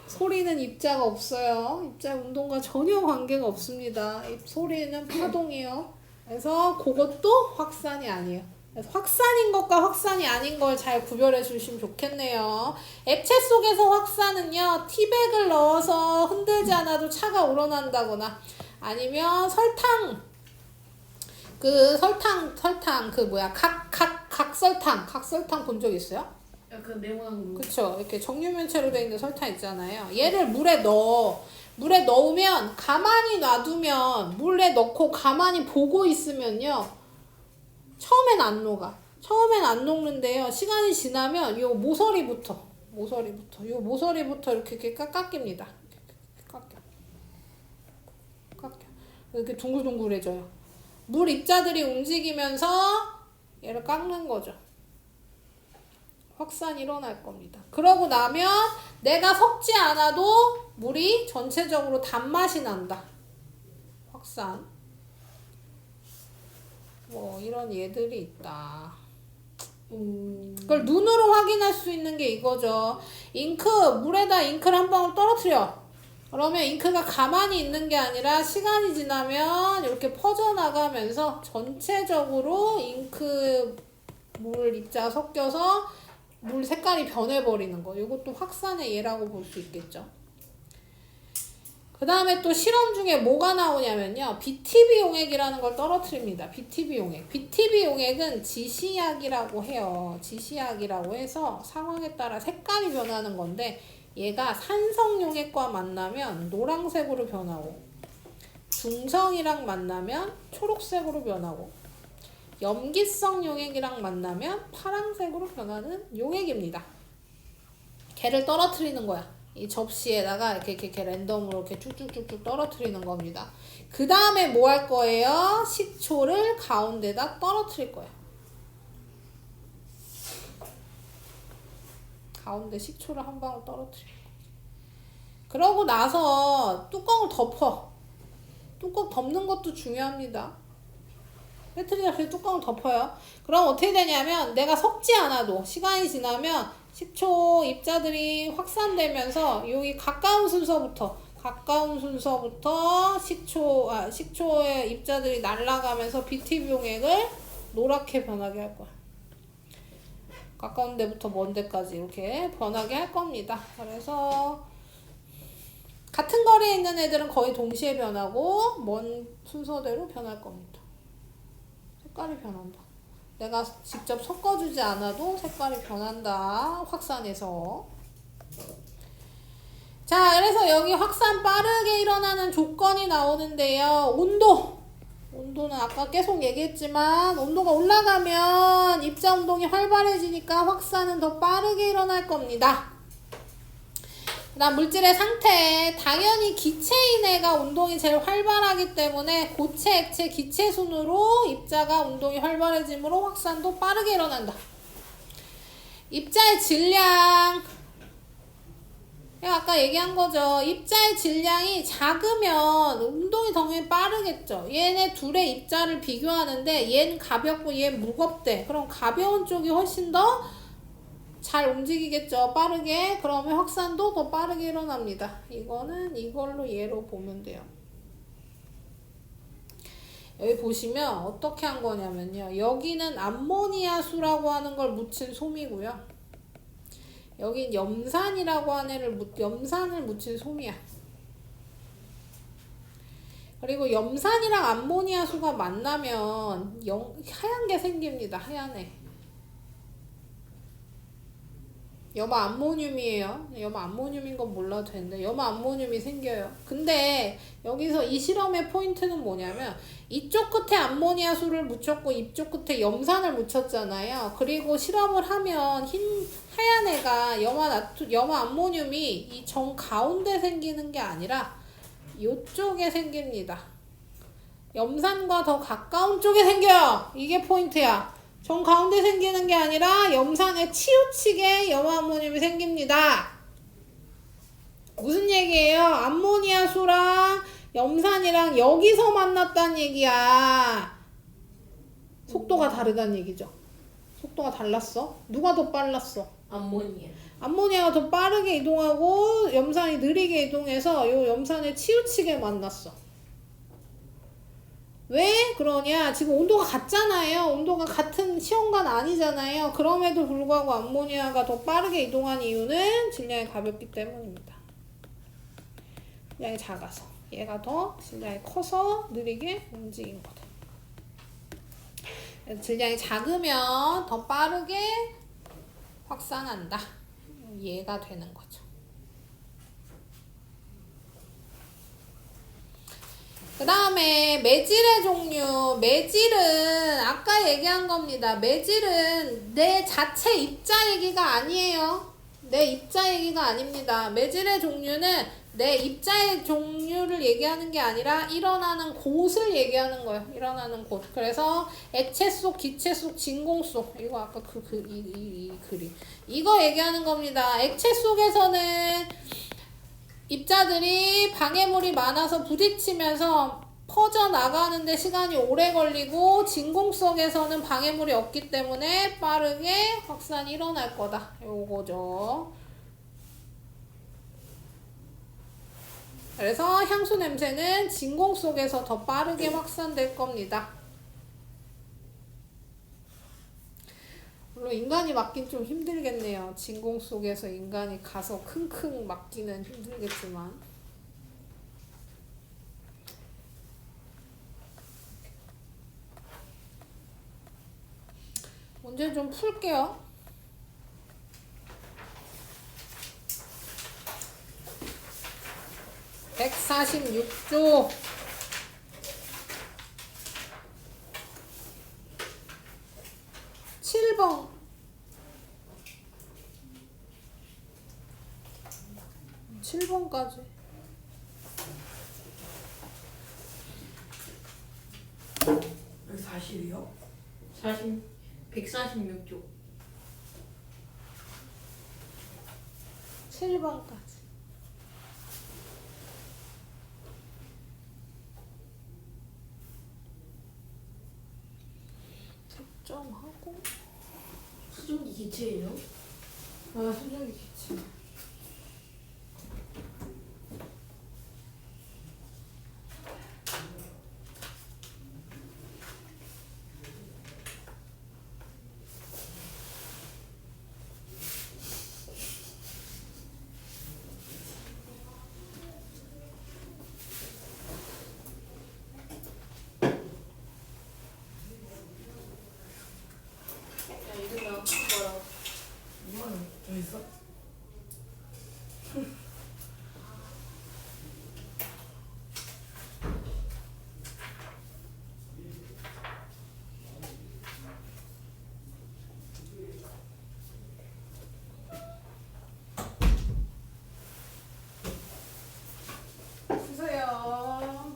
소리는 입자가 없어요. 입자 운동과 전혀 관계가 없습니다. 소리는 파동이요. 그래서 그것도 확산이 아니에요. 그래서 확산인 것과 확산이 아닌 걸 잘 구별해 주시면 좋겠네요. 액체 속에서 확산은요, 티백을 넣어서 흔들지 않아도 차가 우러난다거나, 아니면 각설탕, 각설탕 본 적 있어요? 약간 네모난 거. 그쵸. 이렇게 정육면체로 되어 있는 설탕 있잖아요. 얘를 물에 넣으면, 가만히 놔두면, 물에 넣고 가만히 보고 있으면요, 처음엔 안 녹는데요. 시간이 지나면 요 모서리부터 이렇게 깎입니다. 깎여. 이렇게 둥글둥글해져요. 물 입자들이 움직이면서 얘를 깎는 거죠. 확산이 일어날 겁니다. 그러고 나면 내가 섞지 않아도 물이 전체적으로 단맛이 난다. 확산. 뭐 이런 예들이 있다. 그걸 눈으로 확인할 수 있는 게 이거죠. 물에다 잉크를 한 방울 떨어뜨려. 그러면 잉크가 가만히 있는 게 아니라 시간이 지나면 이렇게 퍼져나가면서 전체적으로 잉크 물 입자가 섞여서 물 색깔이 변해버리는 거. 이것도 확산의 예라고 볼 수 있겠죠. 그 다음에 또 실험 중에 뭐가 나오냐면요. BTB 용액이라는 걸 떨어뜨립니다. BTB 용액. BTB 용액은 지시약이라고 해요. 지시약이라고 해서 상황에 따라 색깔이 변하는 건데 얘가 산성 용액과 만나면 노란색으로 변하고 중성이랑 만나면 초록색으로 변하고 염기성 용액이랑 만나면 파란색으로 변하는 용액입니다. 걔를 떨어뜨리는 거야. 이 접시에다가 이렇게 랜덤으로 이렇게 쭉쭉쭉쭉 떨어뜨리는 겁니다. 그 다음에 뭐 할 거예요? 식초를 가운데다 떨어뜨릴 거예요. 가운데 식초를 한 방울 떨어뜨릴 거예요. 그러고 나서 뚜껑을 덮어. 뚜껑 덮는 것도 중요합니다. 배터리 잡힐 뚜껑을 덮어요. 그럼 어떻게 되냐면 내가 섞지 않아도 시간이 지나면 식초 입자들이 확산되면서 여기 가까운 순서부터 식초의 입자들이 날아가면서 BTB 용액을 노랗게 변하게 할 거야. 가까운 데부터 먼 데까지 이렇게 변하게 할 겁니다. 그래서 같은 거리에 있는 애들은 거의 동시에 변하고 먼 순서대로 변할 겁니다. 색깔이 변한다. 내가 직접 섞어주지 않아도 색깔이 변한다. 확산해서. 자, 그래서 여기 확산 빠르게 일어나는 조건이 나오는데요. 온도는 아까 계속 얘기했지만 온도가 올라가면 입자 운동이 활발해지니까 확산은 더 빠르게 일어날 겁니다. 그 다음 물질의 상태. 당연히 기체인 애가 운동이 제일 활발하기 때문에 고체, 액체, 기체 순으로 입자가 운동이 활발해지므로 확산도 빠르게 일어난다. 입자의 질량. 아까 얘기한 거죠. 입자의 질량이 작으면 운동이 당연히 빠르겠죠. 얘네 둘의 입자를 비교하는데 얘는 가볍고 얘는 무겁대. 그럼 가벼운 쪽이 훨씬 더 잘 움직이겠죠. 빠르게. 그러면 확산도 더 빠르게 일어납니다. 이거는 이걸로 예로 보면 돼요. 여기 보시면 어떻게 한 거냐면요. 여기는 암모니아 수라고 하는 걸 묻힌 솜이고요. 여긴 염산이라고 하는 염산을 묻힌 솜이야. 그리고 염산이랑 암모니아 수가 만나면 하얀 게 생깁니다. 하얀 애. 염화 암모늄이에요. 염화 암모늄인 건 몰라도 되는데 염화 암모늄이 생겨요. 근데 여기서 이 실험의 포인트는 뭐냐면 이쪽 끝에 암모니아 수를 묻혔고 이쪽 끝에 염산을 묻혔잖아요. 그리고 실험을 하면 하얀 애가 염화 암모늄이 이 정 가운데 생기는 게 아니라 이쪽에 생깁니다. 염산과 더 가까운 쪽에 생겨요. 이게 포인트야. 정 가운데 생기는 게 아니라 염산에 치우치게 염화 암모늄이 생깁니다. 무슨 얘기예요? 암모니아 수랑 염산이랑 여기서 만났다는 얘기야. 속도가 다르다는 얘기죠. 속도가 달랐어. 누가 더 빨랐어? 암모니아가 더 빠르게 이동하고 염산이 느리게 이동해서 이 염산에 치우치게 만났어. 왜 그러냐? 지금 온도가 같잖아요. 온도가 같은 시험관 아니잖아요. 그럼에도 불구하고 암모니아가 더 빠르게 이동한 이유는 질량이 가볍기 때문입니다. 질량이 작아서. 얘가 더 질량이 커서 느리게 움직인 거다. 그래서 질량이 작으면 더 빠르게 확산한다. 얘가 되는 거죠. 그 다음에 매질의 종류. 매질은 아까 얘기한 겁니다. 매질은 내 자체 입자 얘기가 아니에요. 내 입자 얘기가 아닙니다. 매질의 종류는 내 입자의 종류를 얘기하는 게 아니라 일어나는 곳을 얘기하는 거예요. 일어나는 곳. 그래서 액체 속, 기체 속, 진공 속. 이거 아까 이 그림. 이거 얘기하는 겁니다. 액체 속에서는 입자들이 방해물이 많아서 부딪히면서 퍼져나가는데 시간이 오래 걸리고, 진공 속에서는 방해물이 없기 때문에 빠르게 확산이 일어날 거다. 요거죠. 그래서 향수 냄새는 진공 속에서 더 빠르게 확산될 겁니다. 물론 인간이 맡긴 좀 힘들겠네요. 진공 속에서 인간이 가서 킁킁 맡기는 힘들겠지만. 문제 좀 풀게요. 146조 7번. 까지 140이요? 146조. 7번까지. 채점하고. 수증기 기체예요? 아, 수정이 기치. 야, 이거 나 봐라. 이거는 더 있어? 주세요.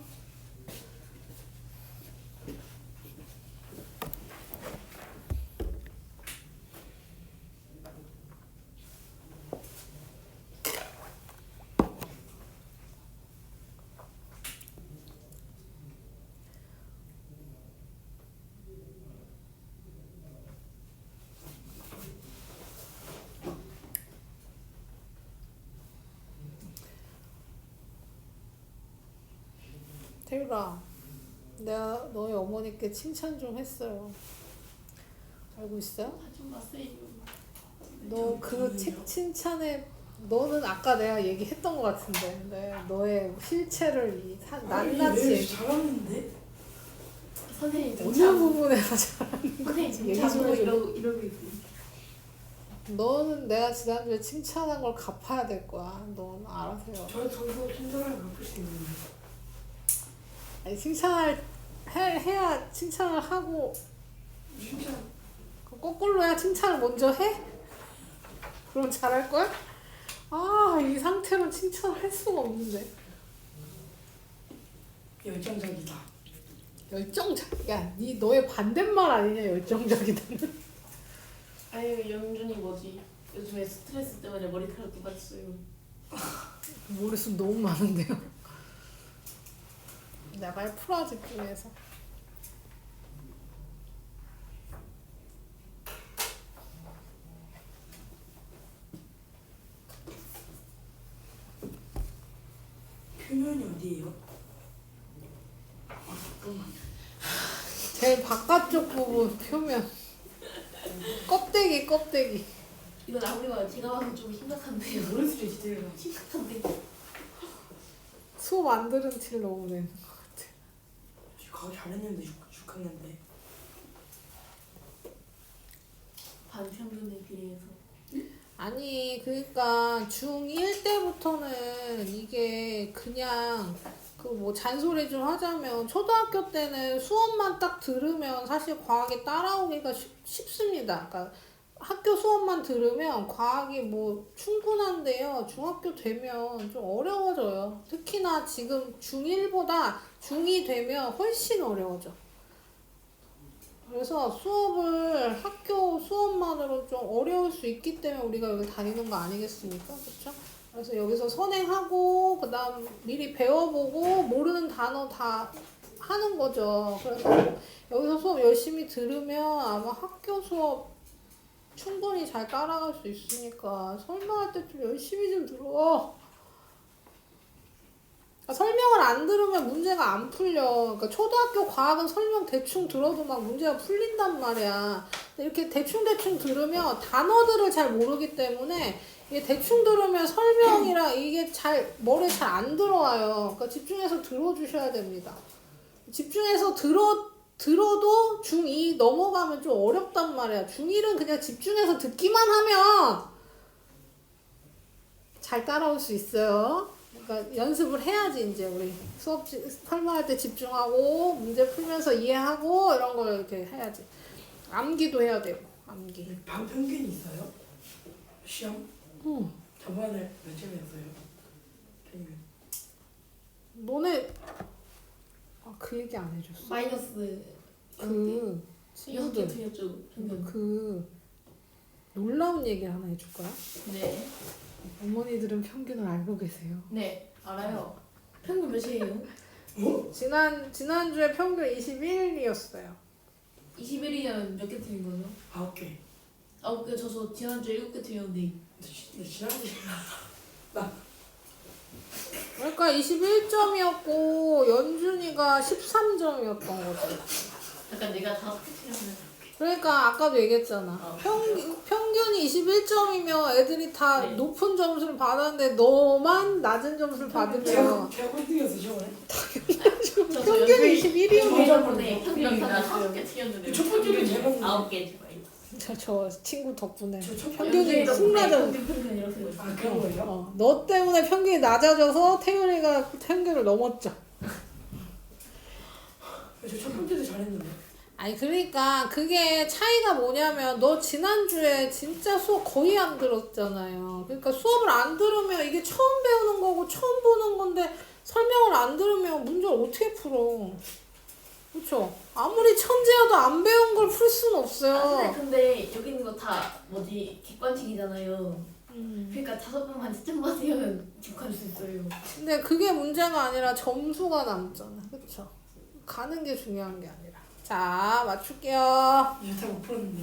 태율아, 내가 너희 어머니께 칭찬 좀 했어요. 알고 있어? 사진 봤어요. 너 그 칭찬에 너는 아까 내가 얘기했던 것 같은데, 너의 실체를 낱낱이 왜 얘기. 잘하는데? 선생님 어느 등장. 부분에서 잘하는 선생님 얘기 좀 등장으로 해줘. 이러고 있고. 너는 내가 지난주에 칭찬한 걸 갚아야 될 거야. 넌 알아서요. 저 저도 친절하게 갚을 수 있는데. 아니 해야 칭찬을 하고, 진짜 거꾸로 해야 칭찬을 먼저 해? 그럼 잘할 거야? 아, 이 상태로 칭찬을 할 수가 없는데. 열정적이다. 열정적. 야, 너의 반대말 아니냐, 열정적이다는. 아유, 영준이 뭐지? 요즘에 스트레스 때문에 머리카락도 빠졌어요. 머릿속 너무 많은데요. 내가 풀어 집중해서. 표면이 어디예요? 제일 바깥쪽 부분 표면. 껍데기. 이거 나무가 제가 봐서 좀 심각한데요. 모를 수도 있지. 심각한데. 소 만드는 티를 너무 내는 것 같아. 가기 잘했는데 6학년 때. 반평균에 비례해서. 아니, 그러니까 중1 때부터는 이게 그냥 그 뭐 잔소리 좀 하자면 초등학교 때는 수업만 딱 들으면 사실 과학이 따라오기가 쉽습니다. 그러니까 학교 수업만 들으면 과학이 뭐 충분한데요. 중학교 되면 좀 어려워져요. 특히나 지금 중1보다 중2 되면 훨씬 어려워져. 그래서 수업을 학교 수업만으로 좀 어려울 수 있기 때문에 우리가 여기 다니는 거 아니겠습니까? 그렇죠? 그래서 여기서 선행하고 그 다음 미리 배워보고 모르는 단어 다 하는 거죠. 그래서 여기서 수업 열심히 들으면 아마 학교 수업 충분히 잘 따라갈 수 있으니까 설명할 때 좀 열심히 좀 들어. 그러니까 설명을 안 들으면 문제가 안 풀려. 그러니까 초등학교 과학은 설명 대충 들어도 막 문제가 풀린단 말이야. 근데 이렇게 대충 들으면 단어들을 잘 모르기 때문에 이게 대충 들으면 설명이랑 이게 잘 머리에 잘 안 들어와요. 그러니까 집중해서 들어주셔야 됩니다. 집중해서 들어도 중2 넘어가면 좀 어렵단 말이야. 중1은 그냥 집중해서 듣기만 하면 잘 따라올 수 있어요. 그러니까 연습을 해야지 이제 우리 수업 설명할 때 집중하고 문제 풀면서 이해하고 이런 걸 이렇게 해야지. 암기도 해야 되고 암기. 반 평균이 있어요? 시험? 응. 저번에 몇 점이었어요? 평균. 너네 그 얘기 안 해줬어. 마이너스 그 6개 친구들 틀렸죠. 평균. 그 놀라운 얘기를 하나 해줄 거야. 네. 어머니들은 평균을 알고 계세요. 네, 알아요. 평균 몇이에요? 지난주에 평균 21이었어요. 21이면 몇 개 틀린 거죠? 9개. 9개 저서 지난주에 7개 틀렸는데. 근데 지난주에 그러니까 21점이었고 연준이가 13점이었던 거지. 약간 내가 5개 틀렸는데. 그러니까 아까도 얘기했잖아. 평균이 21점이면 애들이 다 네. 높은 점수를 받았는데 너만 낮은 점수를 받으면 제가 꼴등이었어 시험에. 평균이 21이었는데 저번에 평균 다 5개 틀렸는데. 첫 번째는 제가 9개 제가. 저 친구 덕분에 첫 평균이 훅 낮아. 평균 이렇게 됐어. 아 그런 거예요? 너 때문에 평균이 낮아져서 태윤이가 평균을 넘었죠. 저 첫 번째도 잘했는데. 아니 그러니까 그게 차이가 뭐냐면 너 지난주에 진짜 수업 거의 안 들었잖아요. 그러니까 수업을 안 들으면 이게 처음 배우는 거고 처음 보는 건데 설명을 안 들으면 문제를 어떻게 풀어. 그쵸? 아무리 천재여도 안 배운 걸 풀 수는 없어요. 근데 여기 있는 거 다 뭐지 객관식이잖아요. 그러니까 5번만 채점 받으면 기록할 수 있어요. 근데 그게 문제가 아니라 점수가 남잖아. 그쵸? 가는 게 중요한 게 아니라. 자, 맞출게요. 이거 다 못 풀었는데.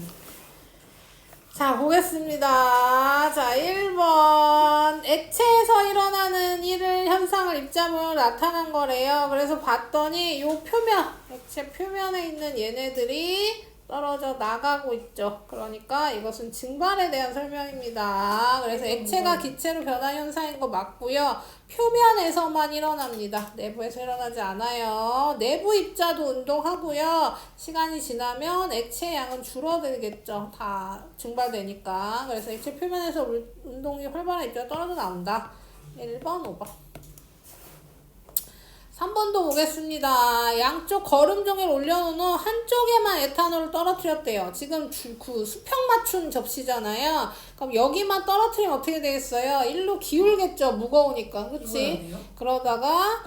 자, 보겠습니다. 자, 1번. 액체에서 일어나는 일을, 현상을, 입자물로 나타난 거래요. 그래서 봤더니 요 표면, 액체 표면에 있는 얘네들이 떨어져 나가고 있죠. 그러니까 이것은 증발에 대한 설명입니다. 그래서 액체가 기체로 변한 현상인 거 맞고요. 표면에서만 일어납니다. 내부에서 일어나지 않아요. 내부 입자도 운동하고요. 시간이 지나면 액체의 양은 줄어들겠죠. 다 증발되니까. 그래서 액체 표면에서 운동이 활발한 입자가 떨어져 나온다. 1번, 5번. 3번도 보겠습니다. 양쪽 거름 종이를 올려놓은 후 한쪽에만 에탄올을 떨어뜨렸대요. 지금 그 수평 맞춘 접시잖아요. 그럼 여기만 떨어뜨리면 어떻게 되겠어요? 일로 기울겠죠. 무거우니까. 그치? 그러다가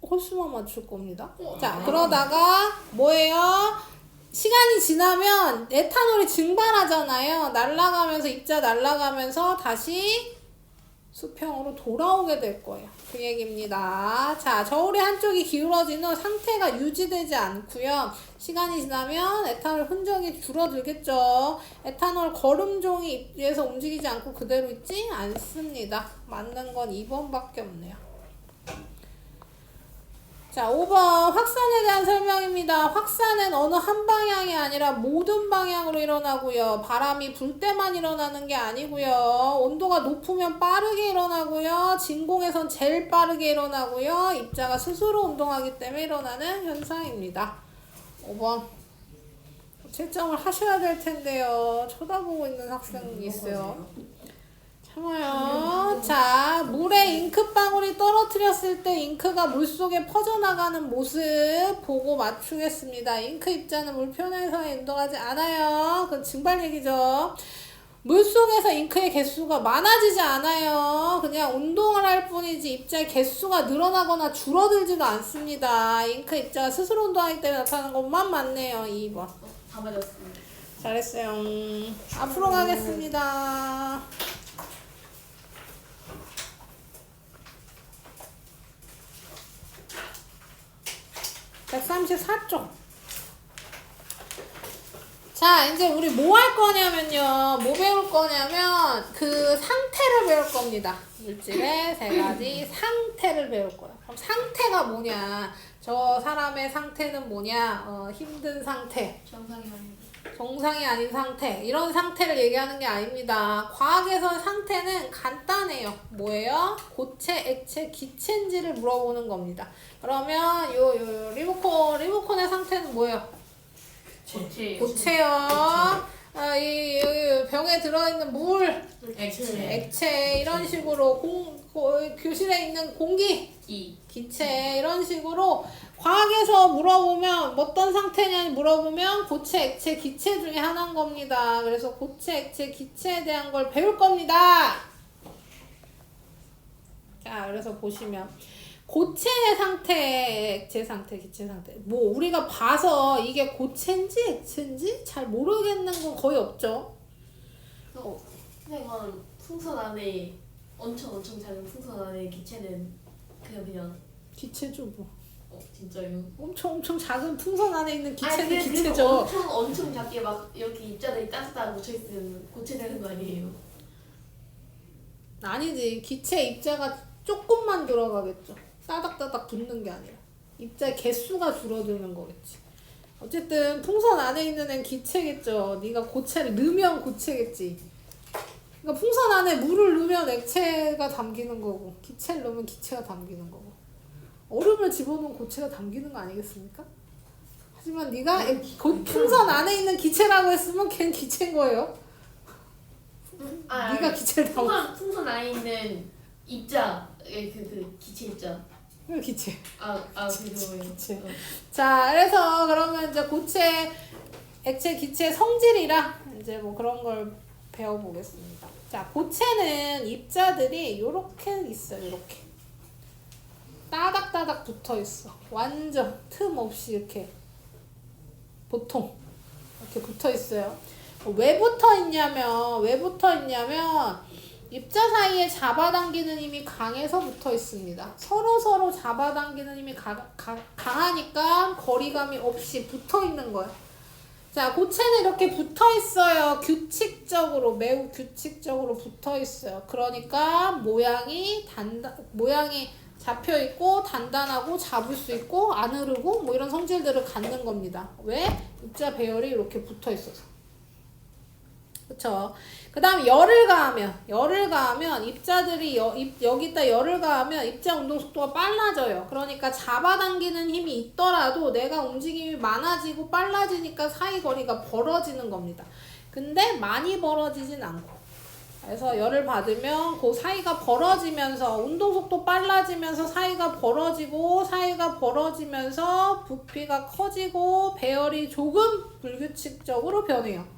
홀수만 맞출 겁니다. 자, 그러다가 뭐예요? 시간이 지나면 에탄올이 증발하잖아요. 날아가면서 입자 날아가면서 다시 수평으로 돌아오게 될 거예요. 그 얘기입니다. 자, 저울의 한쪽이 기울어진 후 상태가 유지되지 않고요. 시간이 지나면 에탄올 흔적이 줄어들겠죠. 에탄올 거름종이 위에서 움직이지 않고 그대로 있지 않습니다. 맞는 건 2번밖에 없네요. 자, 5번 확산에 대한 설명입니다. 확산은 어느 한 방향이 아니라 모든 방향으로 일어나고요. 바람이 불 때만 일어나는 게 아니고요. 온도가 높으면 빠르게 일어나고요. 진공에선 제일 빠르게 일어나고요. 입자가 스스로 운동하기 때문에 일어나는 현상입니다. 5번 채점을 하셔야 될 텐데요. 쳐다보고 있는 학생이 있어요. 자, 참아요. 자, 물에 잉크방울이 떨어뜨렸을 때 잉크가 물속에 퍼져나가는 모습 보고 맞추겠습니다. 잉크 입자는 물 표면에서 운동하지 않아요. 그건 증발 얘기죠. 물속에서 잉크의 개수가 많아지지 않아요. 그냥 운동을 할 뿐이지 입자의 개수가 늘어나거나 줄어들지도 않습니다. 잉크 입자가 스스로 운동하기 때문에 나타나는 것만 맞네요. 2번. 다 맞았습니다. 잘했어요. 앞으로 가겠습니다. 134쪽. 자, 이제 우리 뭐 할 거냐면요. 뭐 배울 거냐면 그 상태를 배울 겁니다. 물질의 세 가지 상태를 배울 거예요. 그럼 상태가 뭐냐? 저 사람의 상태는 뭐냐? 힘든 상태, 정상이 아닙니다. 정상이 아닌 상태, 이런 상태를 얘기하는 게 아닙니다. 과학에서 상태는 간단해요. 뭐예요? 고체, 액체, 기체인지를 물어보는 겁니다. 그러면 요 리모컨의 상태는 뭐예요? 고체. 고체요. 이 병에 들어있는 물, 액체 이런 식으로 교실에 있는 공기, 기체 이런 식으로 과학에서 물어보면 어떤 상태냐 물어보면 고체, 액체, 기체 중에 하나인 겁니다. 그래서 고체, 액체, 기체에 대한 걸 배울 겁니다. 자, 그래서 보시면 고체의 상태, 액체 상태, 기체 상태. 뭐 우리가 봐서 이게 고체인지 액체인지 잘 모르겠는 건 거의 없죠. 선생님은 풍선 안에 엄청 작은 풍선 안에 기체는 그냥 기체죠 뭐. 진짜요? 엄청 작은 풍선 안에 있는 기체는 아니, 기체죠. 엄청 작게 막 이렇게 입자들이 따뜻하게 묻혀 있으면 고체 되는 거 아니에요? 아니지. 기체 입자가 조금만 들어가겠죠. 따닥따닥 붙는 게 아니라 입자의 개수가 줄어드는 거겠지. 어쨌든 풍선 안에 있는 애는 기체겠죠. 네가 고체를 넣으면 고체겠지. 그러니까 풍선 안에 물을 넣으면 액체가 담기는 거고 기체를 넣으면 기체가 담기는 거고 얼음을 집어넣으면 고체가 담기는 거 아니겠습니까? 하지만 네가 풍선 안에 있는 기체라고 했으면 걔는 기체인 거예요. 네가 기체를 담아. 풍선 안에 있는 입자 그 기체 입자. 기체. 그거예요. 기체. 자, 그래서 그러면 이제 고체, 액체, 기체 성질이라 이제 뭐 그런 걸 배워보겠습니다. 자, 고체는 입자들이 요렇게 있어요. 요렇게. 따닥따닥 붙어 있어. 완전 틈 없이 이렇게. 보통. 이렇게 붙어 있어요. 왜 붙어 있냐면 입자 사이에 잡아당기는 힘이 강해서 붙어 있습니다. 서로 잡아당기는 힘이 강하니까 거리감이 없이 붙어 있는 거예요. 자, 고체는 이렇게 붙어 있어요. 규칙적으로, 매우 규칙적으로 붙어 있어요. 그러니까 모양이 잡혀 있고 단단하고 잡을 수 있고 안 흐르고 뭐 이런 성질들을 갖는 겁니다. 왜? 입자 배열이 이렇게 붙어 있어서. 그쵸? 그 다음 열을 가하면 입자들이 여기다 열을 가하면 입자 운동 속도가 빨라져요. 그러니까 잡아당기는 힘이 있더라도 내가 움직임이 많아지고 빨라지니까 사이 거리가 벌어지는 겁니다. 근데 많이 벌어지진 않고 그래서 열을 받으면 그 사이가 벌어지면서 운동 속도 빨라지면서 사이가 벌어지면서 부피가 커지고 배열이 조금 불규칙적으로 변해요.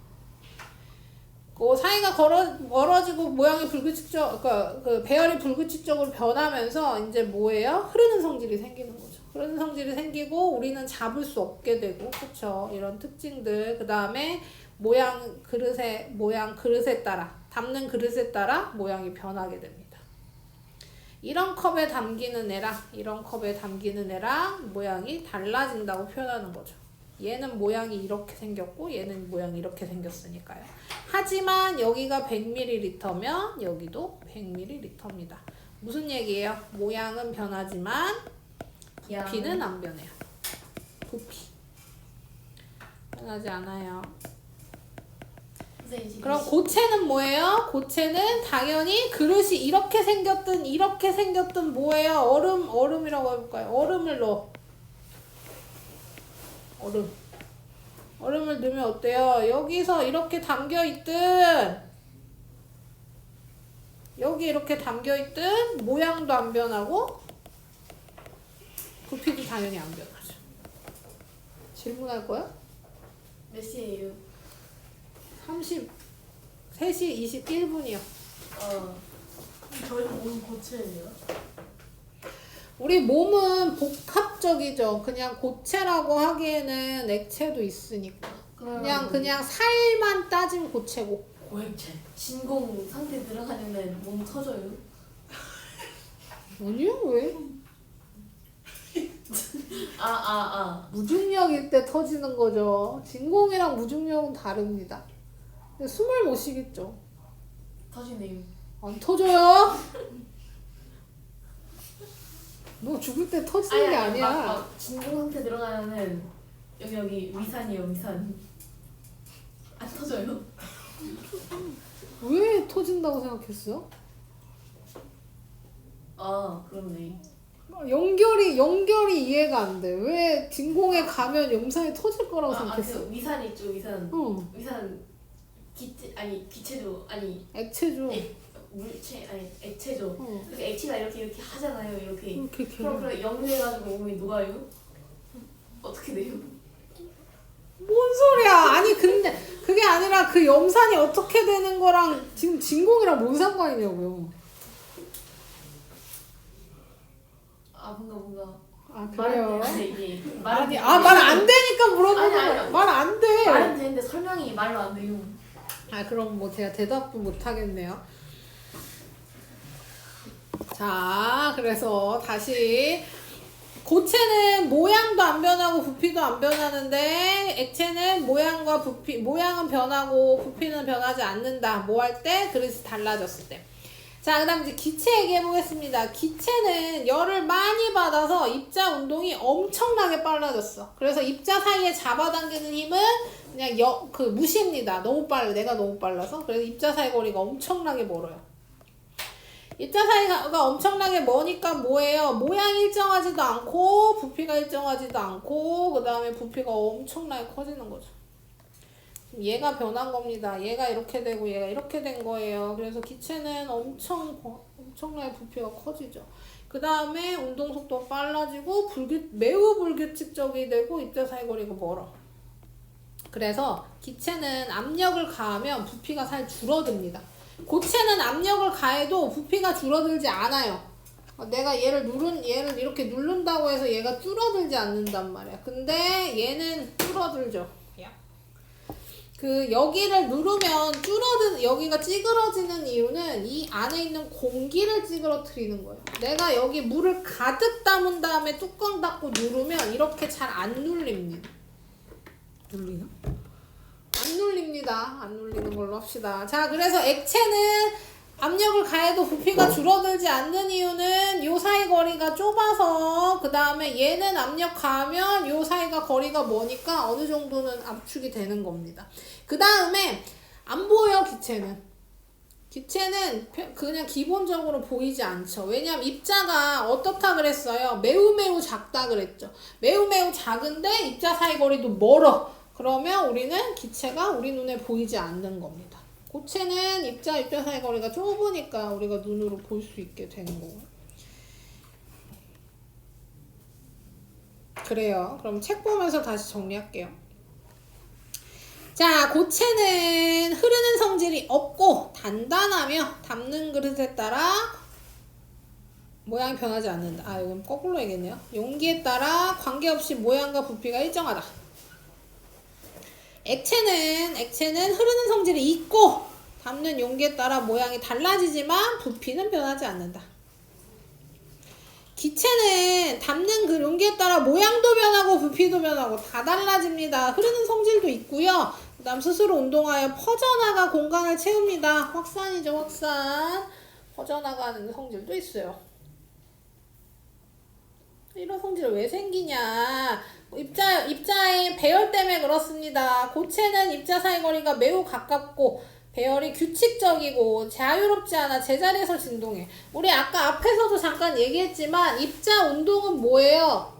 그 사이가 멀어지고 모양이 그 배열이 불규칙적으로 변하면서 이제 뭐예요? 흐르는 성질이 생기는 거죠. 흐르는 성질이 생기고 우리는 잡을 수 없게 되고, 그쵸? 이런 특징들. 그 다음에 그릇에 따라, 담는 그릇에 따라 모양이 변하게 됩니다. 이런 컵에 담기는 애랑 모양이 달라진다고 표현하는 거죠. 얘는 모양이 이렇게 생겼고 얘는 모양이 이렇게 생겼으니까요. 하지만 여기가 100ml면 여기도 100ml입니다. 무슨 얘기예요? 모양은 변하지만 부피는 안 변해요. 부피 변하지 않아요. 그럼 고체는 뭐예요? 고체는 당연히 그릇이 이렇게 생겼든 뭐예요? 얼음이라고 해볼까요? 얼음을 넣어. 얼음을 넣으면 어때요? 여기서 이렇게 담겨있든 여기 이렇게 담겨있든 모양도 안 변하고 부피도 당연히 안 변하죠. 질문할 거야? 몇 시에요? 3시 21분이요. 저희 몸은 고체예요. 우리 몸은 복합적이죠. 그냥 고체라고 하기에는 액체도 있으니까. 그냥 살만 따지면 고체고. 고액체. 진공 상태 들어가려면 몸 터져요? 아니요, 왜? 무중력일 때 터지는 거죠. 진공이랑 무중력은 다릅니다. 근데 숨을 못 쉬겠죠. 터지네요. 안 터져요? 너 죽을 때 터지는 게 아니야. 막 진공 상태 들어가면은 여기 위산이요, 위산. 안 터져요? 왜 터진다고 생각했어? 그렇네. 연결이 이해가 안 돼. 왜 진공에 가면 염산이 터질 거라고 생각했어? 그 위산 있죠, 위산. 응. 위산 기체죠, 액체죠. 물체, 액체죠. 응. 그래서 액체가 이렇게 하잖아요, 이렇게. 이렇게 그럼 역류해가지고 몸이 녹아요? 어떻게 돼요? 뭔 소리야? 아니 근데 그게 아니라 그 염산이 어떻게 되는 거랑 지금 진공이랑 뭔 상관이냐고요? 뭔가. 아 그래요? 이게 아니 말 안 되니까 물어보는 거야. 아니. 말 안 돼. 말은 되는데 설명이 말로 안 돼요. 그럼 뭐 제가 대답도 못 하겠네요. 자, 그래서 다시 고체는 모양도 안 변하고 부피도 안 변하는데 액체는 모양은 변하고 부피는 변하지 않는다. 뭐 할 때? 그릇이 달라졌을 때. 자, 그 다음 이제 기체 얘기해 보겠습니다. 기체는 열을 많이 받아서 입자 운동이 엄청나게 빨라졌어. 그래서 입자 사이에 잡아당기는 힘은 그냥 무시입니다. 너무 빨라. 내가 너무 빨라서. 그래서 입자 사이 거리가 엄청나게 멀어요. 입자 사이가 엄청나게 머니까 뭐예요? 모양이 일정하지도 않고 부피가 일정하지도 않고 그 다음에 부피가 엄청나게 커지는 거죠. 얘가 변한 겁니다. 얘가 이렇게 되고 얘가 이렇게 된 거예요. 그래서 기체는 엄청나게 부피가 커지죠. 그 다음에 운동 속도가 빨라지고 매우 불규칙적이 되고 입자 사이 거리가 멀어. 그래서 기체는 압력을 가하면 부피가 살 줄어듭니다. 고체는 압력을 가해도 부피가 줄어들지 않아요. 내가 얘를 이렇게 누른다고 해서 얘가 줄어들지 않는단 말이야. 근데 얘는 줄어들죠. 여기를 누르면 여기가 찌그러지는 이유는 이 안에 있는 공기를 찌그러뜨리는 거예요. 내가 여기 물을 가득 담은 다음에 뚜껑 닫고 누르면 이렇게 잘 안 눌립니다. 눌리나? 안 눌립니다. 안 눌리는 걸로 합시다. 자, 그래서 액체는 압력을 가해도 부피가 줄어들지 않는 이유는 요 사이 거리가 좁아서 그 다음에 얘는 압력 가하면 요 사이가 거리가 머니까 어느 정도는 압축이 되는 겁니다. 그 다음에 안 보여 기체는. 기체는 그냥 기본적으로 보이지 않죠. 왜냐면 입자가 어떻다 그랬어요? 매우 작다 그랬죠. 매우 작은데 입자 사이 거리도 멀어. 그러면 우리는 기체가 우리 눈에 보이지 않는 겁니다. 고체는 입자 사이 거리가 좁으니까 우리가 눈으로 볼 수 있게 되는 거고요. 그래요. 그럼 책 보면서 다시 정리할게요. 자, 고체는 흐르는 성질이 없고 단단하며 담는 그릇에 따라 모양이 변하지 않는다. 이건 거꾸로 얘기했네요. 용기에 따라 관계없이 모양과 부피가 일정하다. 액체는 흐르는 성질이 있고 담는 용기에 따라 모양이 달라지지만 부피는 변하지 않는다. 기체는 담는 그 용기에 따라 모양도 변하고 부피도 변하고 다 달라집니다. 흐르는 성질도 있고요. 그 다음 스스로 운동하여 퍼져나가 공간을 채웁니다. 확산이죠, 확산. 퍼져나가는 성질도 있어요. 이런 성질이 왜 생기냐? 입자의 배열 때문에 그렇습니다. 고체는 입자 사이 거리가 매우 가깝고 배열이 규칙적이고 자유롭지 않아 제자리에서 진동해. 우리 아까 앞에서도 잠깐 얘기했지만 입자 운동은 뭐예요?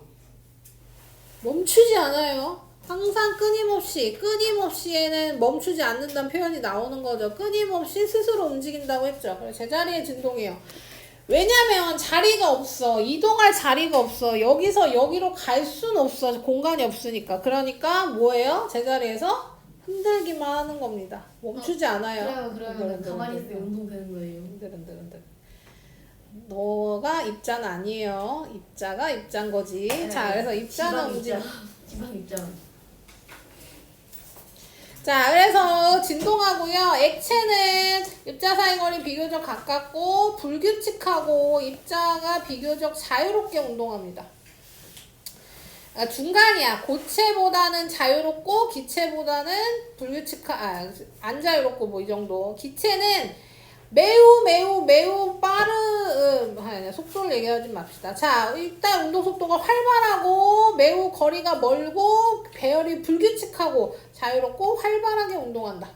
멈추지 않아요. 항상 끊임없이에는 멈추지 않는다는 표현이 나오는 거죠. 끊임없이 스스로 움직인다고 했죠. 그래서 제자리에 진동해요. 왜냐면 자리가 없어. 이동할 자리가 없어. 여기서 여기로 갈 순 없어. 공간이 없으니까. 그러니까 뭐예요? 제자리에서 흔들기만 하는 겁니다. 멈추지 않아요. 그러면 가만히 있으면 운동되는 거예요. 흔들흔들흔들. 너가 입자는 아니에요. 입자가 입자인 거지. 자, 그래서 입자는 움직임. 지방 입장. 자, 그래서 진동하고요. 액체는 입자 사이 거리 비교적 가깝고 불규칙하고 입자가 비교적 자유롭게 운동합니다. 아, 중간이야. 고체보다는 자유롭고 기체보다는 안 자유롭고 뭐 이 정도. 기체는 매우 빠른 속도를 얘기하지 맙시다. 자, 일단 운동 속도가 활발하고 매우 거리가 멀고 배열이 불규칙하고 자유롭고 활발하게 운동한다.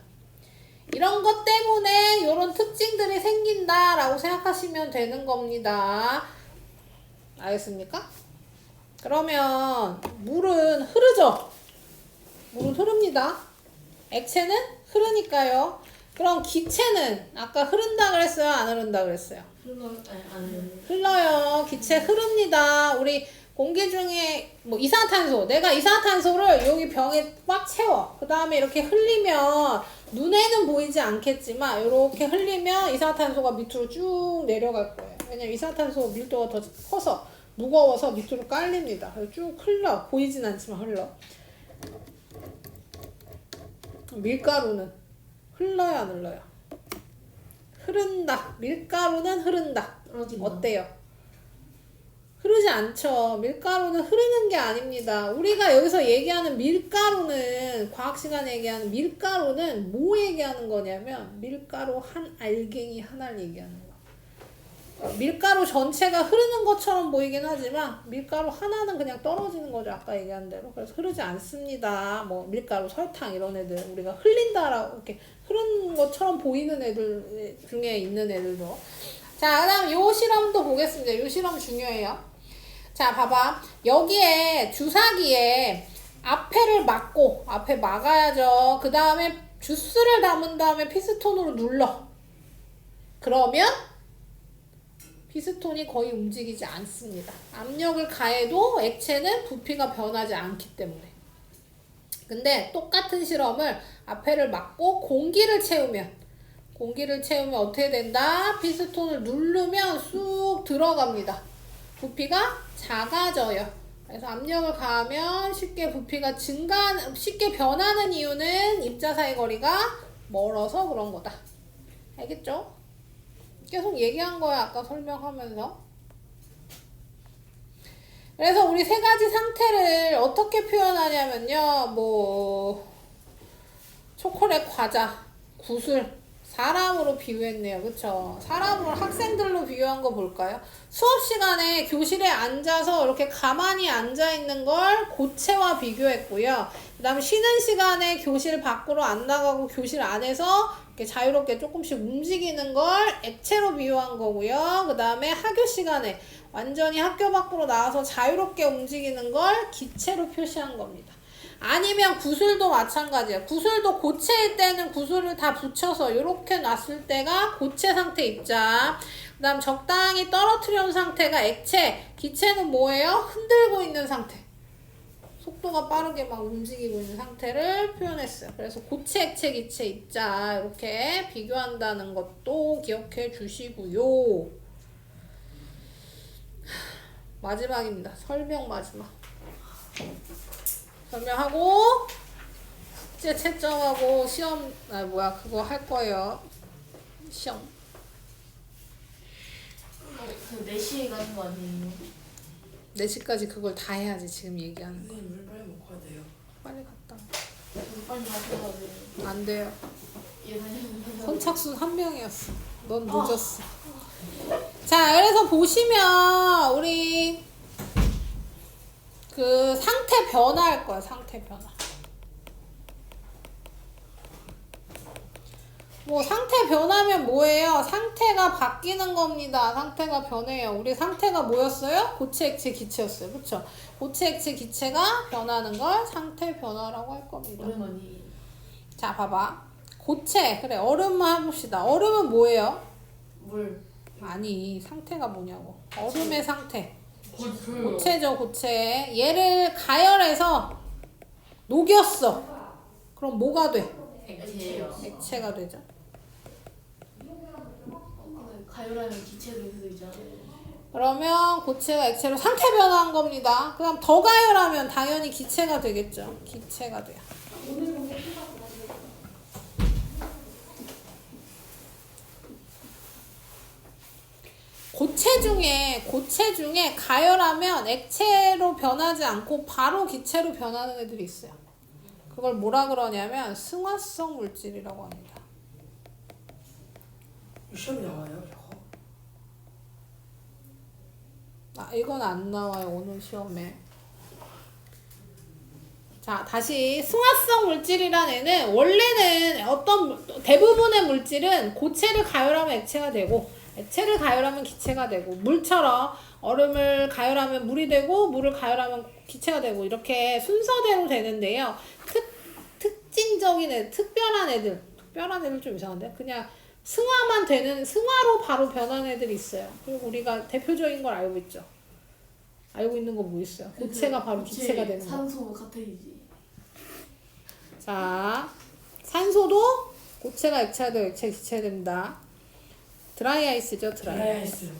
이런 것 때문에 이런 특징들이 생긴다라고 생각하시면 되는 겁니다. 알겠습니까? 그러면 물은 흐르죠? 물은 흐릅니다. 액체는 흐르니까요. 그럼 기체는 아까 흐른다 그랬어요? 안 흐른다 그랬어요? 흘러요. 기체 흐릅니다. 우리 공기 중에 뭐 이산화탄소, 내가 이산화탄소를 여기 병에 꽉 채워. 그 다음에 이렇게 흘리면 눈에는 보이지 않겠지만 이렇게 흘리면 이산화탄소가 밑으로 쭉 내려갈 거예요. 왜냐면 이산화탄소 밀도가 더 커서 무거워서 밑으로 깔립니다. 쭉 흘러. 보이진 않지만 흘러. 밀가루는 흘러요, 안 흘러요? 흐른다. 밀가루는 흐른다. 어때요? 흐르지 않죠. 밀가루는 흐르는 게 아닙니다. 우리가 여기서 얘기하는 밀가루는, 과학 시간에 얘기하는 밀가루는 뭐 얘기하는 거냐면 밀가루 한 알갱이 하나를 얘기하는 거야. 밀가루 전체가 흐르는 것처럼 보이긴 하지만 밀가루 하나는 그냥 떨어지는 거죠. 아까 얘기한 대로. 그래서 흐르지 않습니다. 뭐 밀가루, 설탕 이런 애들 우리가 흘린다라고 이렇게 흐르는 것처럼 보이는 애들 중에 있는 애들도. 자, 그다음 요 실험도 보겠습니다. 요 실험 중요해요. 자, 봐봐. 여기에 주사기에 앞에를 막고, 앞에 막아야죠. 그 다음에 주스를 담은 다음에 피스톤으로 눌러. 그러면 피스톤이 거의 움직이지 않습니다. 압력을 가해도 액체는 부피가 변하지 않기 때문에. 근데 똑같은 실험을 앞에를 막고 공기를 채우면 어떻게 된다? 피스톤을 누르면 쑥 들어갑니다. 부피가 작아져요. 그래서 압력을 가하면 쉽게 쉽게 변하는 이유는 입자 사이 거리가 멀어서 그런 거다. 알겠죠? 계속 얘기한 거야, 아까 설명하면서. 그래서 우리 세 가지 상태를 어떻게 표현하냐면요. 뭐 초콜릿, 과자, 구슬, 사람으로 비유했네요. 그쵸? 사람으로 학생들로 비유한 거 볼까요? 수업 시간에 교실에 앉아서 이렇게 가만히 앉아 있는 걸 고체와 비교했고요. 그 다음에 쉬는 시간에 교실 밖으로 안 나가고 교실 안에서 이렇게 자유롭게 조금씩 움직이는 걸 액체로 비유한 거고요. 그 다음에 학교 시간에 완전히 학교 밖으로 나와서 자유롭게 움직이는 걸 기체로 표시한 겁니다. 아니면 구슬도 마찬가지예요. 구슬도 고체일 때는 구슬을 다 붙여서 이렇게 놨을 때가 고체 상태 입자. 그 다음 적당히 떨어뜨려 놓은 상태가 액체. 기체는 뭐예요? 흔들고 있는 상태. 속도가 빠르게 막 움직이고 있는 상태를 표현했어요. 그래서 고체, 액체, 기체, 입자 이렇게 비교한다는 것도 기억해 주시고요. 마지막입니다. 설명 마지막. 설명하고 숙제 채점하고 시험 그거 할 거예요. 시험. 그 4시에 가는 거 아니에요? 4시까지 그걸 다 해야지. 지금 얘기하는 거. 물 빨리 먹어야 돼요. 빨리 갔다. 빨리 가셔야 돼요. 안 돼요. 예산이 선착순 1명이었어. 넌 늦었어. 자, 그래서 보시면 우리 그 상태 변화할 거야. 상태 변화. 뭐 상태 변하면 뭐예요? 상태가 바뀌는 겁니다. 상태가 변해요. 우리 상태가 뭐였어요? 고체, 액체, 기체였어요. 그쵸? 고체, 액체, 기체가 변하는 걸 상태 변화라고 할 겁니다. 오랜만이. 자, 봐봐. 고체, 그래, 얼음만 해봅시다. 얼음은 뭐예요? 물. 아니, 상태가 뭐냐고. 얼음의 상태. 고체. 고체죠, 고체. 얘를 가열해서 녹였어. 그럼 뭐가 돼? 액체예요. 액체가 되죠. 가열하면 기체도 있을 수 있잖아요. 그러면 고체가 액체로 상태 변화한 겁니다. 그럼 더 가열하면 당연히 기체가 되겠죠. 기체가 돼요. 고체 중에 가열하면 액체로 변하지 않고 바로 기체로 변하는 애들이 있어요. 그걸 뭐라 그러냐면 승화성 물질이라고 합니다. 시험에 나와요, 저거? 아, 이건 안 나와요, 오늘 시험에. 자, 다시 승화성 물질이란 애는 원래는 대부분의 물질은 고체를 가열하면 액체가 되고 액체를 가열하면 기체가 되고 물처럼 얼음을 가열하면 물이 되고 물을 가열하면 기체가 되고 이렇게 순서대로 되는데요. 특별한 애들 좀 이상한데? 그냥 승화만 되는, 승화로 바로 변하는 애들이 있어요. 그리고 우리가 대표적인 걸 알고 있죠. 알고 있는 거 뭐 있어요? 고체가 바로 기체가 되는 거. 산소 카테이지. 자, 산소도 고체가 액체가 되고 액체가 기체가 됩니다. 드라이 아이스죠, 드라이 아이스.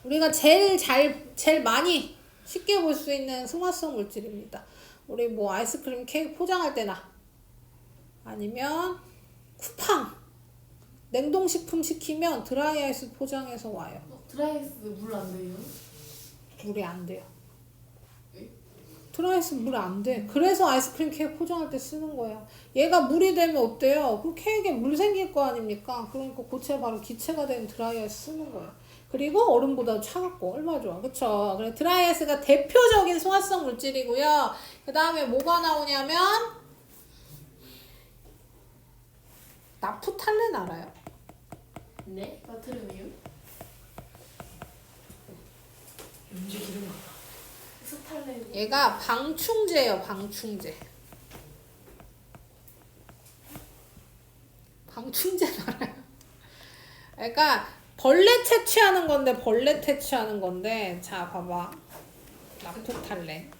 우리가 제일 많이 쉽게 볼 수 있는 승화성 물질입니다. 우리 뭐 아이스크림 케이크 포장할 때나 아니면 쿠팡 냉동식품 시키면 드라이 아이스 포장해서 와요. 드라이스 물 안 돼요? 물이 안 돼요. 드라이 아이스 물이 안 돼. 그래서 아이스크림 케이크 포장할 때 쓰는 거예요. 얘가 물이 되면 어때요? 그 케이크에 물 생길 거 아닙니까? 그러니까 고체가 바로 기체가 된 드라이 아이스 쓰는 거예요. 그리고 얼음보다 차갑고 얼마나 좋아. 그쵸? 그래, 드라이 아이스가 대표적인 승화성 물질이고요. 그 다음에 뭐가 나오냐면 나프탈렌 알아요? 네? 나트륨이요? 연지 기름. 스탈렌. 얘가 방충제예요. 방충제. 방충제 알아요? 그러니까 벌레 퇴치하는 건데 자 봐봐. 나프탈렌.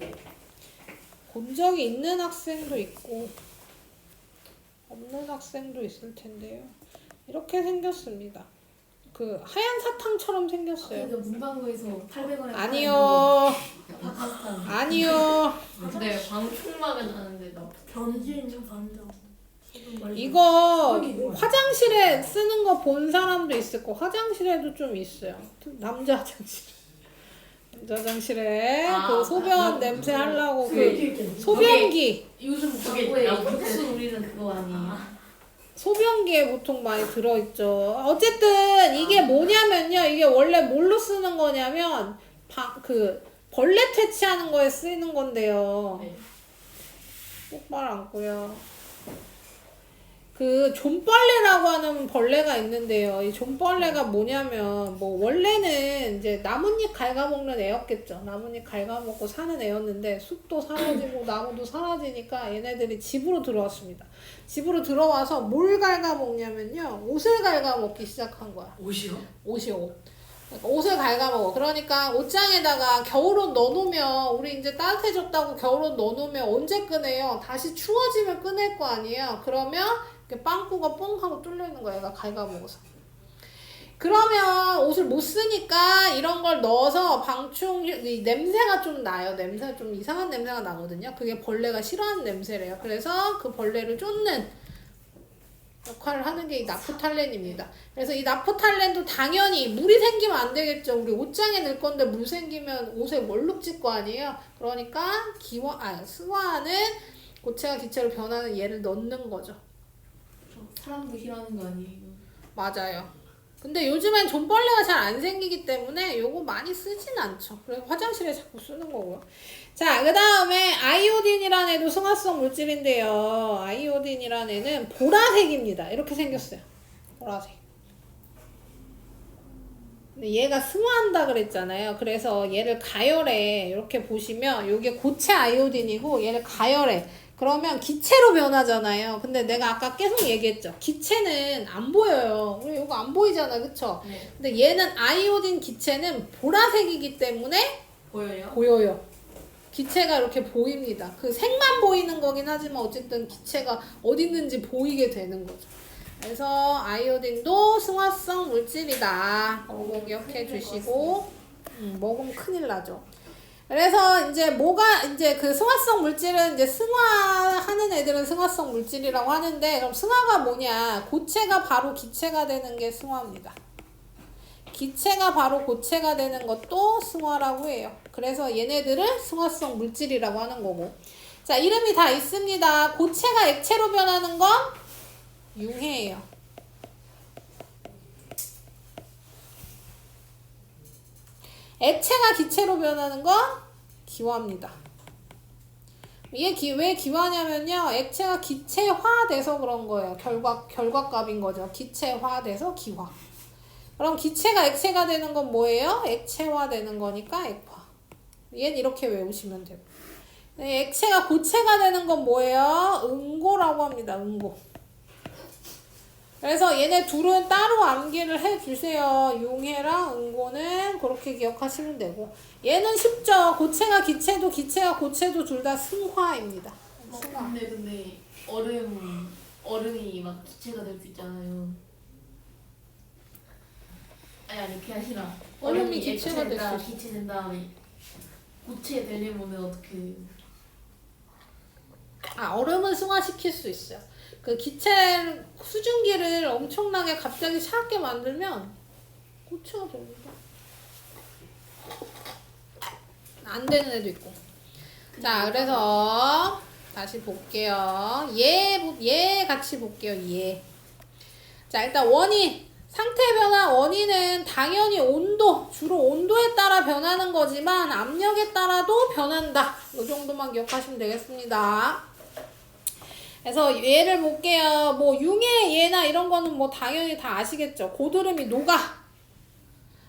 본 적이 있는 학생도 있고 없는 학생도 있을 텐데요. 이렇게 생겼습니다. 그 하얀 사탕처럼 생겼어요. 그러니까 문방구에서 800원에 아니요. 바카스탄. 아니요. 근데 방충망은 아는데 나 변기에 있는 반장. 이거 화장실에 쓰는 거 본 사람도 있을 거. 화장실에도 좀 있어요. 남자 화장실. 남자 화장실에 그 소변 냄새 하려고 그 소변기. 요즘 그게 야구수 우리는 그거 아니에요? 소변기에 보통 많이 들어있죠. 어쨌든 이게 뭐냐면요. 이게 원래 뭘로 쓰는 거냐면 그 벌레 퇴치하는 거에 쓰이는 건데요. 네. 똑바로 앉고요. 그 좀벌레라고 하는 벌레가 있는데요. 이 좀벌레가 뭐냐면 뭐 원래는 이제 나뭇잎 갉아먹는 애였겠죠. 나뭇잎 갉아먹고 사는 애였는데 숲도 사라지고 나무도 사라지니까 얘네들이 집으로 들어왔습니다. 집으로 들어와서 뭘 갉아먹냐면요. 옷을 갉아먹기 시작한 거야. 옷이요? 옷이요, 옷. 그러니까 옷을 갉아먹어. 그러니까 옷장에다가 겨울옷 넣어놓으면 우리 이제 따뜻해졌다고 겨울옷 넣어놓으면 언제 꺼내요? 다시 추워지면 꺼낼 거 아니에요. 그러면 이렇게 빵꾸가 뽕 하고 뚫려있는 거야. 얘가 갉아먹어서. 그러면 옷을 못 쓰니까 이런 걸 넣어서 이 냄새가 좀 나요. 냄새가 좀 이상한 냄새가 나거든요. 그게 벌레가 싫어하는 냄새래요. 그래서 그 벌레를 쫓는 역할을 하는 게 이 나프탈렌입니다. 그래서 이 나프탈렌도 당연히 물이 생기면 안 되겠죠. 우리 옷장에 넣을 건데 물 생기면 옷에 얼룩 질 거 아니에요. 그러니까 승화하는 고체가 기체로 변하는 얘를 넣는 거죠. 사람도 싫어하는 거 아니에요? 맞아요. 근데 요즘엔 존벌레가 잘 안 생기기 때문에 요거 많이 쓰진 않죠. 그래서 화장실에 자꾸 쓰는 거고요. 자, 그 다음에 아이오딘이라는 애도 승화성 물질인데요. 아이오딘이라는 애는 보라색입니다. 이렇게 생겼어요. 보라색. 근데 얘가 승화한다 그랬잖아요. 그래서 얘를 가열해. 이렇게 보시면 요게 고체 아이오딘이고 얘를 가열해. 그러면 기체로 변하잖아요. 근데 내가 아까 계속 얘기했죠. 기체는 안 보여요. 우리 이거 안 보이잖아. 그쵸? 네. 근데 얘는 아이오딘 기체는 보라색이기 때문에 보여요? 보여요. 기체가 이렇게 보입니다. 그 색만 보이는 거긴 하지만 어쨌든 기체가 어디 있는지 보이게 되는 거죠. 그래서 아이오딘도 승화성 물질이다. 그거 기억해 주시고 먹으면 큰일 나죠. 그래서 이제 뭐가 이제 그 승화성 물질은 이제 승화하는 애들은 승화성 물질이라고 하는데 그럼 승화가 뭐냐? 고체가 바로 기체가 되는 게 승화입니다. 기체가 바로 고체가 되는 것도 승화라고 해요. 그래서 얘네들을 승화성 물질이라고 하는 거고. 자, 이름이 다 있습니다. 고체가 액체로 변하는 건 융해예요. 액체가 기체로 변하는 건 기화입니다. 이게 왜 기화냐면요. 액체가 기체화돼서 그런 거예요. 결과값인 거죠. 기체화돼서 기화. 그럼 기체가 액체가 되는 건 뭐예요? 액체화되는 거니까 액화. 얘는 이렇게 외우시면 되고. 액체가 고체가 되는 건 뭐예요? 응고라고 합니다. 응고. 그래서 얘네 둘은 따로 암기를 해주세요. 융해랑 응고는 그렇게 기억하시면 되고. 얘는 쉽죠. 고체가 기체도 기체가 고체도 둘 다 승화입니다. 승화. 근데 얼음이 막 기체가 될 수 있잖아요. 아니 그게 아니라 얼음이 기체가 될 수 있어. 기체 된 다음에 고체 되려면 어떻게? 얼음은 승화시킬 수 있어요. 그 기체 수증기를 엄청나게 갑자기 차갑게 만들면 고체가 됩니다. 안 되는 애도 있고. 자, 그래서 다시 볼게요. 얘 같이 볼게요. 얘. 자, 일단 원인. 상태 변화 원인은 당연히 온도, 주로 온도에 따라 변하는 거지만 압력에 따라도 변한다. 이 정도만 기억하시면 되겠습니다. 그래서 얘를 볼게요. 뭐 융의 얘나 이런 거는 뭐 당연히 다 아시겠죠. 고드름이 녹아.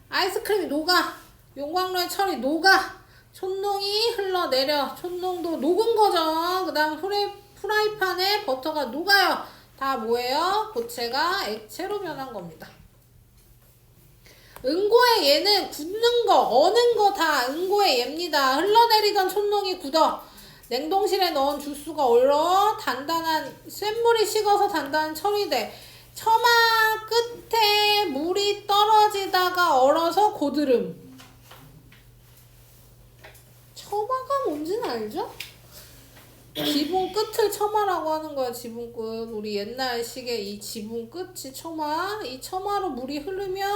아이스크림이 녹아. 용광로의 철이 녹아. 촛농이 흘러내려. 촛농도 녹은 거죠. 그 다음 프라이팬에 버터가 녹아요. 다 뭐예요? 고체가 액체로 변한 겁니다. 응고의 얘는 굳는 거, 어는 거 다 응고의 얘입니다. 흘러내리던 촛농이 굳어. 냉동실에 넣은 주스가 얼어 단단한 쇳물이 식어서 단단한 철이 돼. 처마 끝에 물이 떨어지다가 얼어서 고드름. 처마가 뭔지는 알죠? 지붕 끝을 처마라고 하는 거야. 지붕 끝. 우리 옛날식의 이 지붕 끝이 처마. 이 처마로 물이 흐르면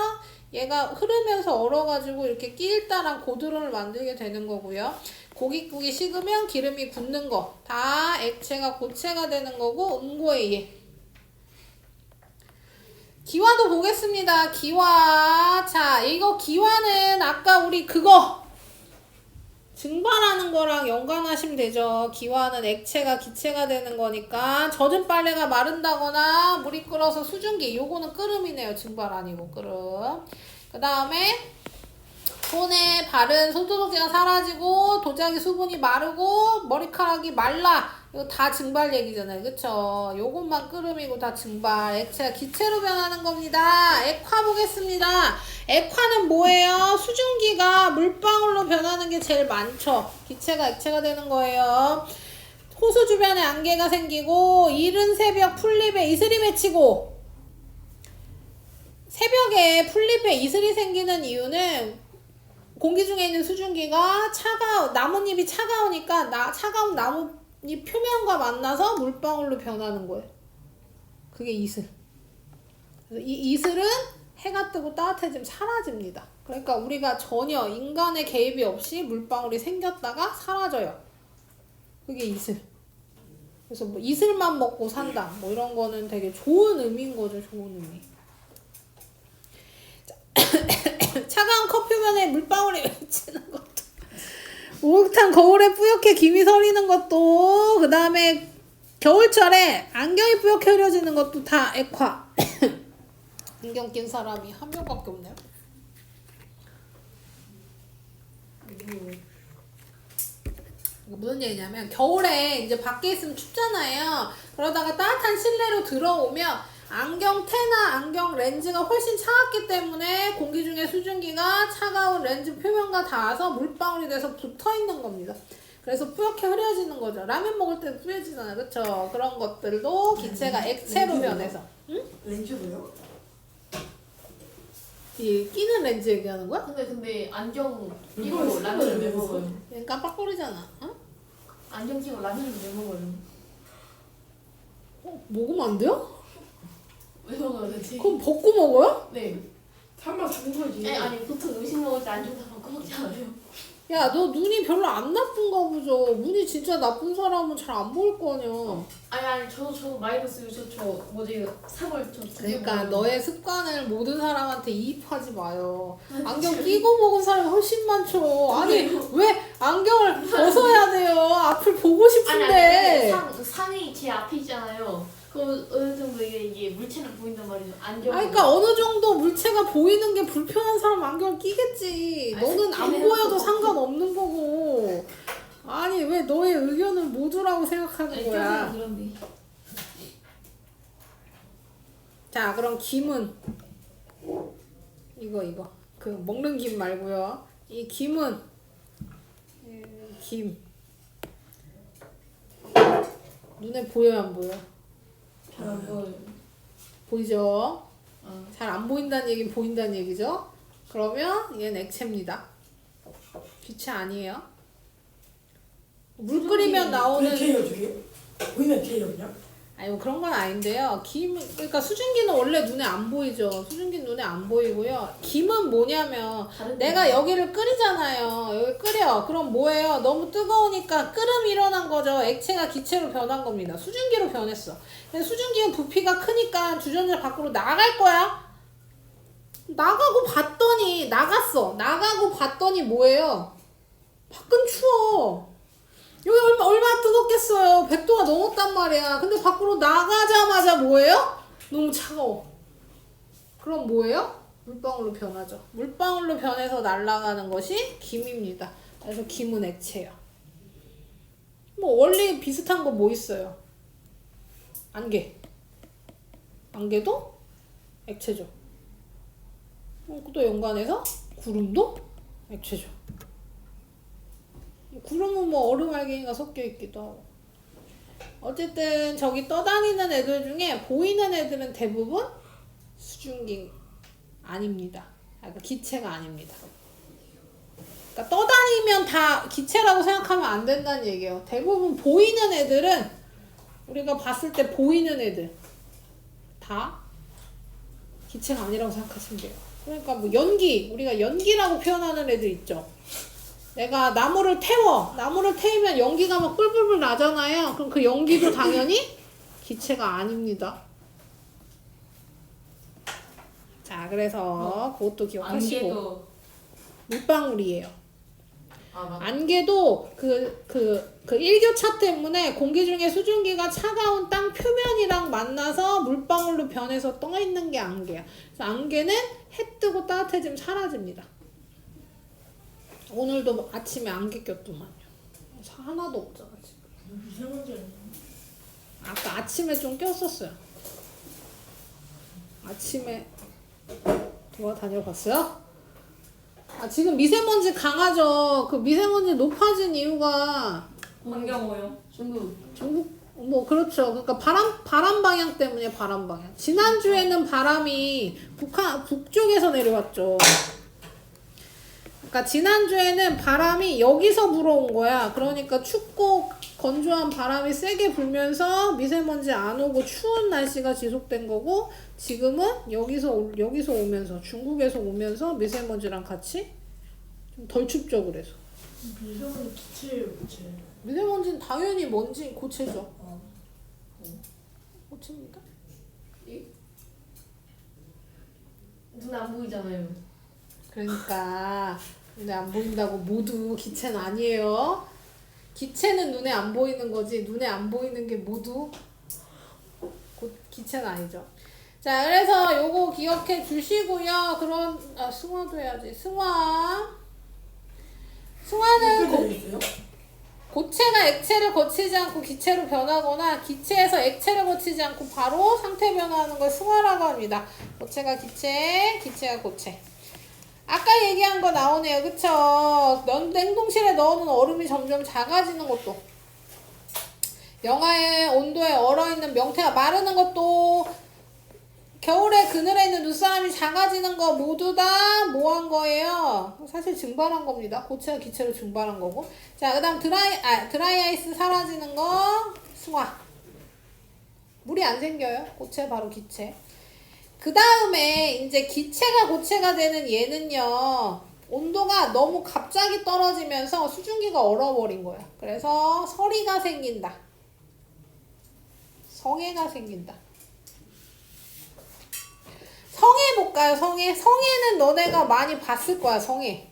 얘가 흐르면서 얼어가지고 이렇게 끼일다란 고드름을 만들게 되는 거고요. 고깃국이 식으면 기름이 굳는 거. 다 액체가 고체가 되는 거고 응고의 얘. 기화도 보겠습니다. 기화. 자, 이거 기화는 아까 우리 그거 증발하는 거랑 연관하시면 되죠. 기화는 액체가 기체가 되는 거니까 젖은 빨래가 마른다거나 물이 끓어서 수증기. 요거는 끓음이네요. 증발 아니고 끓음. 그 다음에 손에 바른 손소독제가 사라지고 도자기 수분이 마르고 머리카락이 말라. 이거 다 증발 얘기잖아요. 그쵸? 요것만 끓음이고 다 증발. 액체가 기체로 변하는 겁니다. 액화 보겠습니다. 액화는 뭐예요? 수증기가 물방울로 변하는 게 제일 많죠. 기체가 액체가 되는 거예요. 호수 주변에 안개가 생기고 이른 새벽 풀잎에 이슬이 맺히고. 새벽에 풀잎에 이슬이 생기는 이유는 공기 중에 있는 수증기가 나뭇잎이 차가우니까 차가운 나뭇잎 표면과 만나서 물방울로 변하는 거예요. 그게 이슬. 그래서 이 이슬은 해가 뜨고 따뜻해지면 사라집니다. 그러니까 우리가 전혀 인간의 개입이 없이 물방울이 생겼다가 사라져요. 그게 이슬. 그래서 뭐 이슬만 먹고 산다. 뭐 이런 거는 되게 좋은 의미인 거죠. 좋은 의미. 표면에 물방울이 맺히는 것도 목욕탕 거울에 뿌옇게 김이 서리는 것도 그 다음에 겨울철에 안경이 뿌옇게 흐려지는 것도 다 액화. 안경 낀 사람이 한 명밖에 없네요. 이거 무슨 얘기냐면 겨울에 이제 밖에 있으면 춥잖아요. 그러다가 따뜻한 실내로 들어오면 안경테나 안경 렌즈가 훨씬 차갑기 때문에 공기 중에 수증기가 차가운 렌즈 표면과 닿아서 물방울이 돼서 붙어있는 겁니다. 그래서 뿌옇게 흐려지는 거죠. 라면 먹을 때 뿌려지잖아요. 그쵸? 그런 것들도 기체가 액체로 변해서. 응? 렌즈로요? 이 끼는 렌즈 얘기하는 거야? 근데 안경 끼고 이거 라면을 왜 이거 먹어요? 얘는 깜빡거리잖아. 어? 안경 끼고 라면을 왜 먹어요? 먹으면 안 돼요? 왜 먹어요 대체? 그럼 벗고 먹어요? 네. 한번 잡은 거지. 아니 보통 음식 먹을 때 안경 다 벗고 먹잖아요. 야, 너 눈이 별로 안 나쁜가 보죠. 눈이 진짜 나쁜 사람은 잘 안 보일 거 아니야. 아니 저도 마이너스 저 뭐지 사골 저 그러니까 너의 습관을 모든 사람한테 이입하지 마요. 안경 끼고 먹은 사람이 훨씬 많죠. 아니 왜 안경을 벗어야 돼요? 앞을 보고 싶은데. 상이 제 앞에 있잖아요. 그 어느 정도 이게 물체는 보인단 말이죠. 안경. 그러니까 어느 정도 물체가 보이는 게 불편한 사람 안경을 끼겠지. 아니, 너는 안 걔네는 보여도 또 상관없는 거고. 아니 왜 너의 의견을 모두라고 생각하는 거야? 그런데. 자, 그럼 김은 이거 그 먹는 김 말고요. 이 김은 김 눈에 보여요, 안 보여? 잘안 보여요. 보이죠? 어. 잘 안 보인다는 얘기는 보인다는 얘기죠? 그러면 얘는 액체입니다. 기체 아니에요. 물 끓이면 나오는 액체예요 저게? 보이는 액체예요 그냥? 아니 뭐 그런 건 아닌데요. 김 그러니까 수증기는 원래 눈에 안 보이죠. 수증기는 눈에 안 보이고요. 김은 뭐냐면 내가 여기를 끓이잖아요. 여기 끓여. 그럼 뭐예요? 너무 뜨거우니까 끓음이 일어난 거죠. 액체가 기체로 변한 겁니다. 수증기로 변했어. 근데 수증기는 부피가 크니까 주전자 밖으로 나갈 거야. 나가고 봤더니 나갔어. 나가고 봤더니 뭐예요? 밖은 추워. 여기 얼마나 뜨겁겠어요. 100도가 넘었단 말이야. 근데 밖으로 나가자마자 뭐예요? 너무 차가워. 그럼 뭐예요? 물방울로 변하죠. 물방울로 변해서 날아가는 것이 김입니다. 그래서 김은 액체예요. 뭐 원리 비슷한 거 뭐 있어요? 안개. 안개도 액체죠. 또 연관해서 구름도 액체죠. 구름은 뭐 얼음 알갱이가 섞여 있기도 하고. 어쨌든 저기 떠다니는 애들 중에 보이는 애들은 대부분 수증기 아닙니다. 그러니까 기체가 아닙니다. 그러니까 떠다니면 다 기체라고 생각하면 안 된다는 얘기예요. 대부분 보이는 애들은 우리가 봤을 때 보이는 애들 다 기체가 아니라고 생각하시면 돼요. 그러니까 뭐 연기, 우리가 연기라고 표현하는 애들 있죠. 내가 나무를 태워. 나무를 태우면 연기가 막 뿔뿔뿔 나잖아요. 그럼 그 연기도 당연히 기체가 아닙니다. 자, 그래서 그것도 기억하시고. 안개도. 물방울이에요. 맞다. 안개도 그 일교차 때문에 공기 중에 수증기가 차가운 땅 표면이랑 만나서 물방울로 변해서 떠 있는 게 안개야. 그래서 안개는 해 뜨고 따뜻해지면 사라집니다. 오늘도 아침에 안개 꼈더만요. 하나도 없잖아 지금. 미세먼지 아니야? 아까 아침에 좀 꼈었어요. 아침에 돌아다녀 봤어요? 아 지금 미세먼지 강하죠. 그 미세먼지 높아진 이유가 환경오염. 중국 뭐 그렇죠. 그러니까 바람 방향 때문에 바람 방향. 지난주에는 바람이 북쪽에서 내려왔죠. 그러니까 지난주에는 바람이 여기서 불어온 거야. 그러니까 춥고 건조한 바람이 세게 불면서 미세먼지 안 오고 추운 날씨가 지속된 거고, 지금은 여기서 오면서 중국에서 오면서 미세먼지랑 같이 좀 덜 춥죠. 그래서 미세먼지 기체예요 기체. 미세먼지는 당연히 먼지 고체죠. 어. 고체입니다. 눈 안 보이잖아요. 그러니까 눈에 안 보인다고 모두 기체는 아니에요. 기체는 눈에 안 보이는 거지 눈에 안 보이는 게 모두 기체는 아니죠. 자, 그래서 요거 기억해 주시고요. 그런 승화도 해야지. 승화는 있어요? 고체가 액체를 거치지 않고 기체로 변하거나 기체에서 액체를 거치지 않고 바로 상태 변화하는 걸 승화라고 합니다. 고체가 기체, 기체가 고체. 아까 얘기한 거 나오네요. 그쵸? 냉동실에 넣어놓은 얼음이 점점 작아지는 것도, 영하의 온도에 얼어있는 명태가 마르는 것도, 겨울에 그늘에 있는 눈사람이 작아지는 거 모두 다 뭐 한 거예요? 사실 증발한 겁니다. 고체가 기체로 증발한 거고. 자, 그 다음 드라이 아이스 사라지는 거 승화. 물이 안 생겨요. 고체 바로 기체. 그 다음에 이제 기체가 고체가 되는 얘는요, 온도가 너무 갑자기 떨어지면서 수증기가 얼어버린 거야. 그래서 서리가 생긴다. 성해가 생긴다. 성해 볼까요? 성해. 성해는 너네가 많이 봤을 거야. 성해.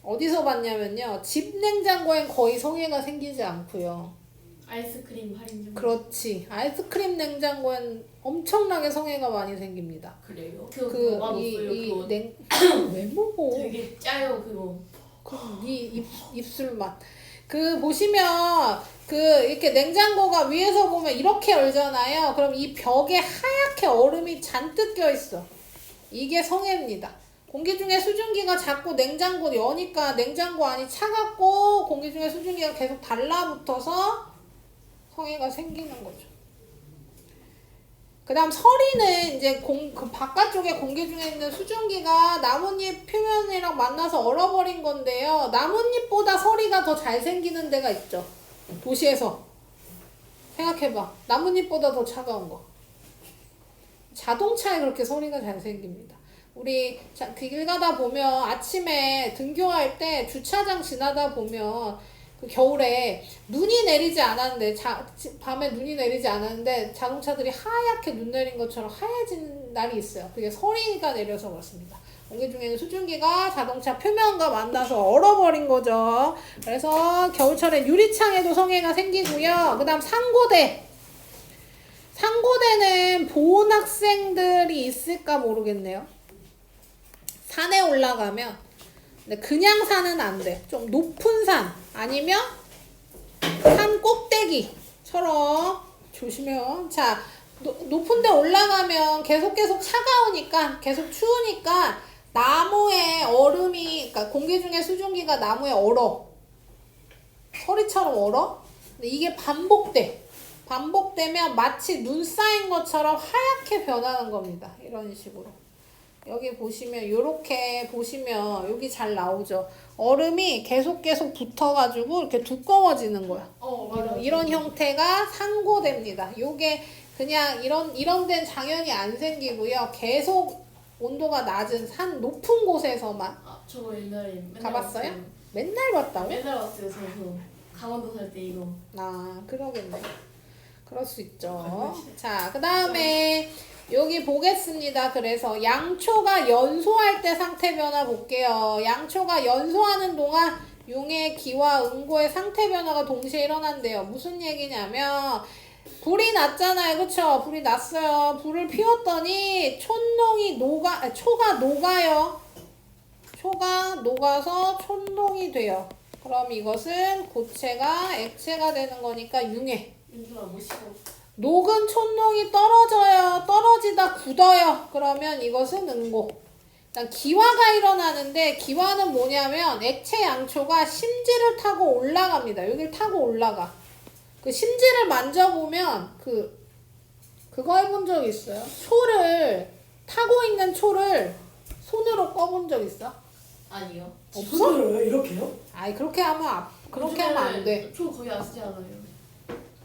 어디서 봤냐면요, 집 냉장고엔 거의 성해가 생기지 않고요. 아이스크림 할인 좀. 그렇지. 아이스크림 냉장고엔 엄청나게 성해가 많이 생깁니다. 그래요? 그거 맛없어요. 그거 왜 먹어? 되게 짜요 그거. 그럼 네 입술 맛. 그 보시면 그 이렇게 냉장고가 위에서 보면 이렇게 열잖아요. 그럼 이 벽에 하얗게 얼음이 잔뜩 껴 있어. 이게 성해입니다. 공기 중에 수증기가 자꾸 냉장고 여니까 냉장고 안이 차갑고 공기 중에 수증기가 계속 달라붙어서 성해가 생기는 거죠. 그 다음 서리는 이제 그 바깥쪽에 공기 중에 있는 수증기가 나뭇잎 표면이랑 만나서 얼어버린 건데요. 나뭇잎보다 서리가 더 잘 생기는 데가 있죠. 도시에서. 생각해봐. 나뭇잎보다 더 차가운 거. 자동차에 그렇게 서리가 잘 생깁니다. 우리 길 가다 보면 아침에 등교할 때 주차장 지나다 보면 그 겨울에 눈이 내리지 않았는데 밤에 눈이 내리지 않았는데 자동차들이 하얗게 눈 내린 것처럼 하얘진 날이 있어요. 그게 서리가 내려서 그렇습니다. 공기 중에는 수증기가 자동차 표면과 만나서 얼어버린 거죠. 그래서 겨울철에 유리창에도 성해가 생기고요. 그 다음 상고대. 상고대는 보온 학생들이 있을까 모르겠네요. 산에 올라가면, 근데 그냥 산은 안 돼. 좀 높은 산 아니면 산 꼭대기처럼 조심해요. 자, 높은 데 올라가면 계속 차가우니까, 계속 추우니까 나무에 얼음이, 그러니까 공기 중에 수증기가 나무에 얼어. 서리처럼 얼어. 근데 이게 반복되면 마치 눈 쌓인 것처럼 하얗게 변하는 겁니다. 이런 식으로. 여기 보시면 요렇게 보시면 여기 잘 나오죠. 얼음이 계속 붙어가지고 이렇게 두꺼워지는 거야. 맞아. 이런 형태가 상고대입니다. 요게 그냥 이런 데는 당연히 안 생기고요. 계속 온도가 낮은 산 높은 곳에서만. 저거 옛날에 맨날 가봤어요? 왔어요. 맨날 봤다고? 맨날 왔어요. 저 강원도 살 때 이거. 그러겠네. 그럴 수 있죠. 자, 그 다음에 여기 보겠습니다. 그래서 양초가 연소할 때 상태 변화 볼게요. 양초가 연소하는 동안 용의 기와 응고의 상태 변화가 동시에 일어난대요. 무슨 얘기냐면 불이 났잖아요. 그쵸? 불이 났어요. 불을 피웠더니 초가 녹아요. 초가 녹아서 촌농이 돼요. 그럼 이것은 고체가 액체가 되는 거니까 융해. 윤주아 못 씹어. 녹은 촌농이 떨어져요. 떨어지다 굳어요. 그러면 이것은 응고. 일단 기화가 일어나는데 기화는 뭐냐면 액체 양초가 심지를 타고 올라갑니다. 여기를 타고 올라가. 그 심지를 만져보면 그거 해본 적 있어요? 타고 있는 초를 손으로 꺼본 적 있어? 아니요. 없어? 손으로요? 이렇게요? 아이 그렇게 하면 안 돼. 초 거의 안 쓰지 않아요.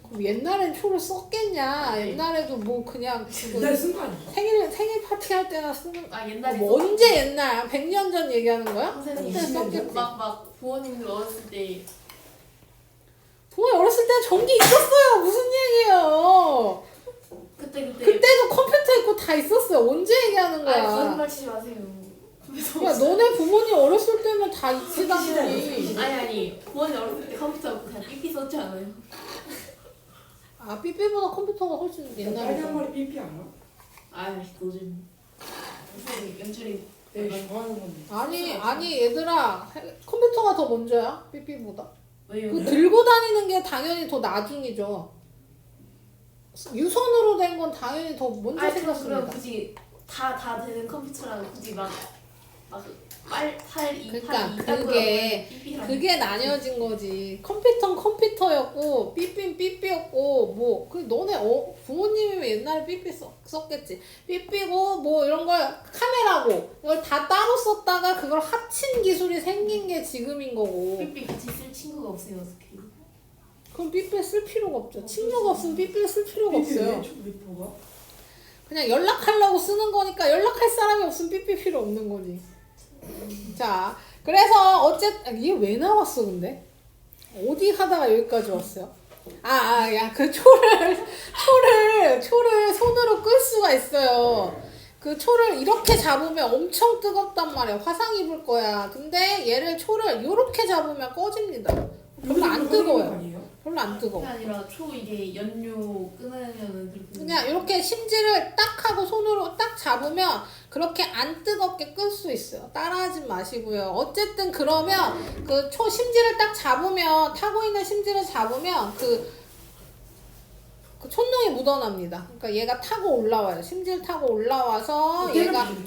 그럼 옛날엔 초를 썼겠냐? 네. 옛날에도 뭐 그냥 옛날에 쓴 거 아니에요? 생일 파티 할 때나 쓰는. 옛날에 뭐 언제 옛날? 100년 전 얘기하는 거야? 선생님 그때 썼겠지. 막 부모님들 어렸을 때 부모님 어렸을 때 전기 있었어요. 무슨 얘기예요? 그때 그때도 컴퓨터 있고 다 있었어요. 언제 얘기하는 거야? 거짓말 장난치지 마세요. 야 너네 부모님 어렸을 때면 다 있지 당연히. 아니 부모님 어렸을 때 컴퓨터 없고 다 삐삐 썼지 않아요? 아 삐삐보다 컴퓨터가 훨씬 빨간 옛날이죠. 머리 삐삐 알아? 아 요즘 무슨 연출이 내가 좋아하는 건데. 아니 얘들아 컴퓨터가 더 먼저야 삐삐보다. 왜요? 그 들고 다니는 게 당연히 더 나중이죠. 유선으로 된 건 당연히 더 먼저 그럼 생겼습니다. 굳이 다 되는 컴퓨터랑 굳이 막빨2 그러니까 그게 나뉘어진 거지. 컴퓨터는 컴퓨터였고 삐삐는 삐삐였고 뭐 그 너네 부모님이 옛날에 삐삐 썼겠지. 삐삐고 뭐 이런 걸 카메라고 이걸 다 따로 썼다가 그걸 합친 기술이 생긴 게 지금인 거고. 삐삐 같이 쓸 친구가 없어요 어떻게? 그럼 삐삐 쓸 필요가 없죠. 친구가 없으면 삐삐 쓸 필요가 없어요. 뭐가? 그냥 연락하려고 쓰는 거니까 연락할 사람이 없으면 삐삐 필요 없는 거지. 자, 그래서 어쨌든 이게 왜 나왔어 근데? 어디 하다가 여기까지 왔어요? 야, 그 초를 손으로 끌 수가 있어요. 그 초를 이렇게 잡으면 엄청 뜨겁단 말이야. 화상 입을 거야. 근데 얘를 초를 이렇게 잡으면 꺼집니다. 별로 안 뜨거워요. 별로 안 뜨거워. 그게 아니라 초 이게 연료 끊으면은 그렇게 그냥 이렇게 심지를 딱 하고 손으로 딱 잡으면 그렇게 안 뜨겁게 끌 수 있어요. 따라하지 마시고요. 어쨌든 그러면 그 심지를 딱 잡으면 타고 있는 심지를 잡으면 그 촛농이 묻어납니다. 그러니까 얘가 타고 올라와요. 심지를 타고 올라와서 얘가 끈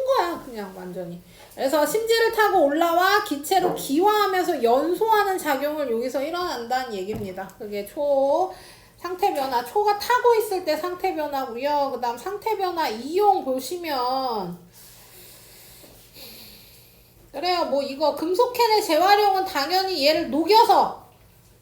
거야 그냥 완전히. 그래서 심지를 타고 올라와 기체로 기화하면서 연소하는 작용을 여기서 일어난다는 얘기입니다. 그게 상태 변화, 초가 타고 있을 때 상태 변화고요. 그 다음 상태 변화 이용 보시면 그래요. 뭐 이거 금속캔의 재활용은 당연히 얘를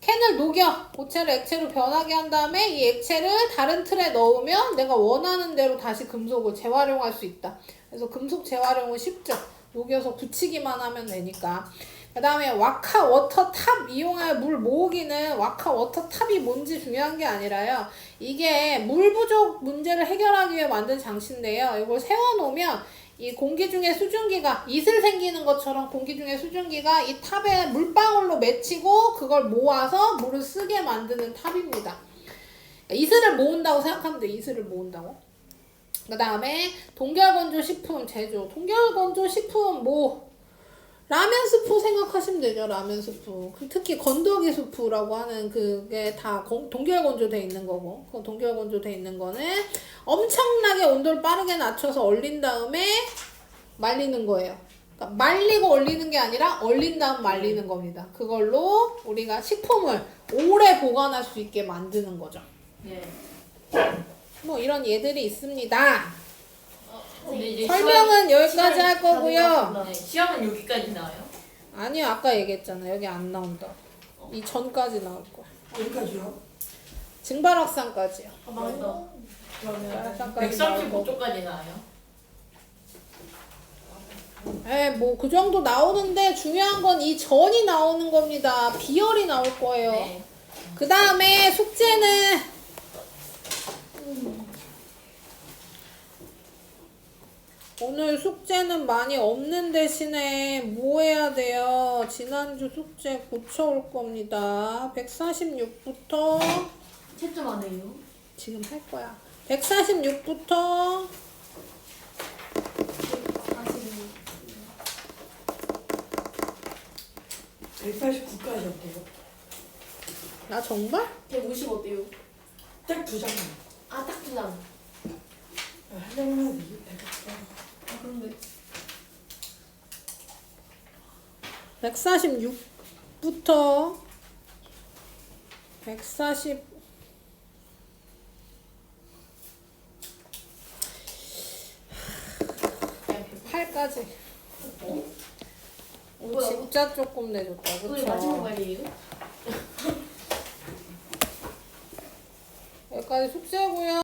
캔을 녹여 고체를 액체로 변하게 한 다음에 이 액체를 다른 틀에 넣으면 내가 원하는 대로 다시 금속을 재활용할 수 있다. 그래서 금속 재활용은 쉽죠. 녹여서 굳히기만 하면 되니까. 그 다음에 와카 워터 탑 이용하여 물 모으기는 와카 워터 탑이 뭔지 중요한 게 아니라요. 이게 물 부족 문제를 해결하기 위해 만든 장치인데요. 이걸 세워놓으면 이 공기 중에 수증기가 이슬 생기는 것처럼 공기 중에 수증기가 이 탑에 물방울로 맺히고 그걸 모아서 물을 쓰게 만드는 탑입니다. 이슬을 모은다고 생각하면 돼. 이슬을 모은다고. 그 다음에 동결건조 식품 제조. 동결건조 식품 라면 스프 생각하시면 되죠. 라면 스프. 특히 건더기 스프라고 하는 그게 다 동결건조 돼 있는 거고. 그 동결건조 돼 있는 거는 엄청나게 온도를 빠르게 낮춰서 얼린 다음에 말리는 거예요. 그러니까 말리고 얼리는 게 아니라 얼린 다음 말리는 겁니다. 그걸로 우리가 식품을 오래 보관할 수 있게 만드는 거죠. 네. 뭐 이런 예들이 있습니다. 근데 이제 설명은 여기까지 할 거고요. 네, 시험은 여기까지 나와요? 아니요, 아까 얘기했잖아. 여기 안 나온다. 이 전까지 나올 거야. 어디까지요? 증발확산까지요. 맞다. 그러면 증발확산까지 나올 거고. 135쪽까지 나와요? 뭐 그 정도 나오는데 중요한 건 이 전이 나오는 겁니다. 비열이 나올 거예요. 네. 그 다음에 숙제는 오늘 숙제는 많이 없는 대신에 뭐 해야 돼요? 지난주 숙제 고쳐올 겁니다. 146부터 채점 안 해요? 지금 할 거야. 146부터 189까지 어때요? 나 정말? 150 어때요? 딱 2장. 아, 딱 2장. 한 장만 해도 되겠다. 아, 그런데 146부터 148까지. 뭐야? 진짜 조금 내줬다. 오늘 마지막 그쵸? 말이에요? 여기까지 숙제고요.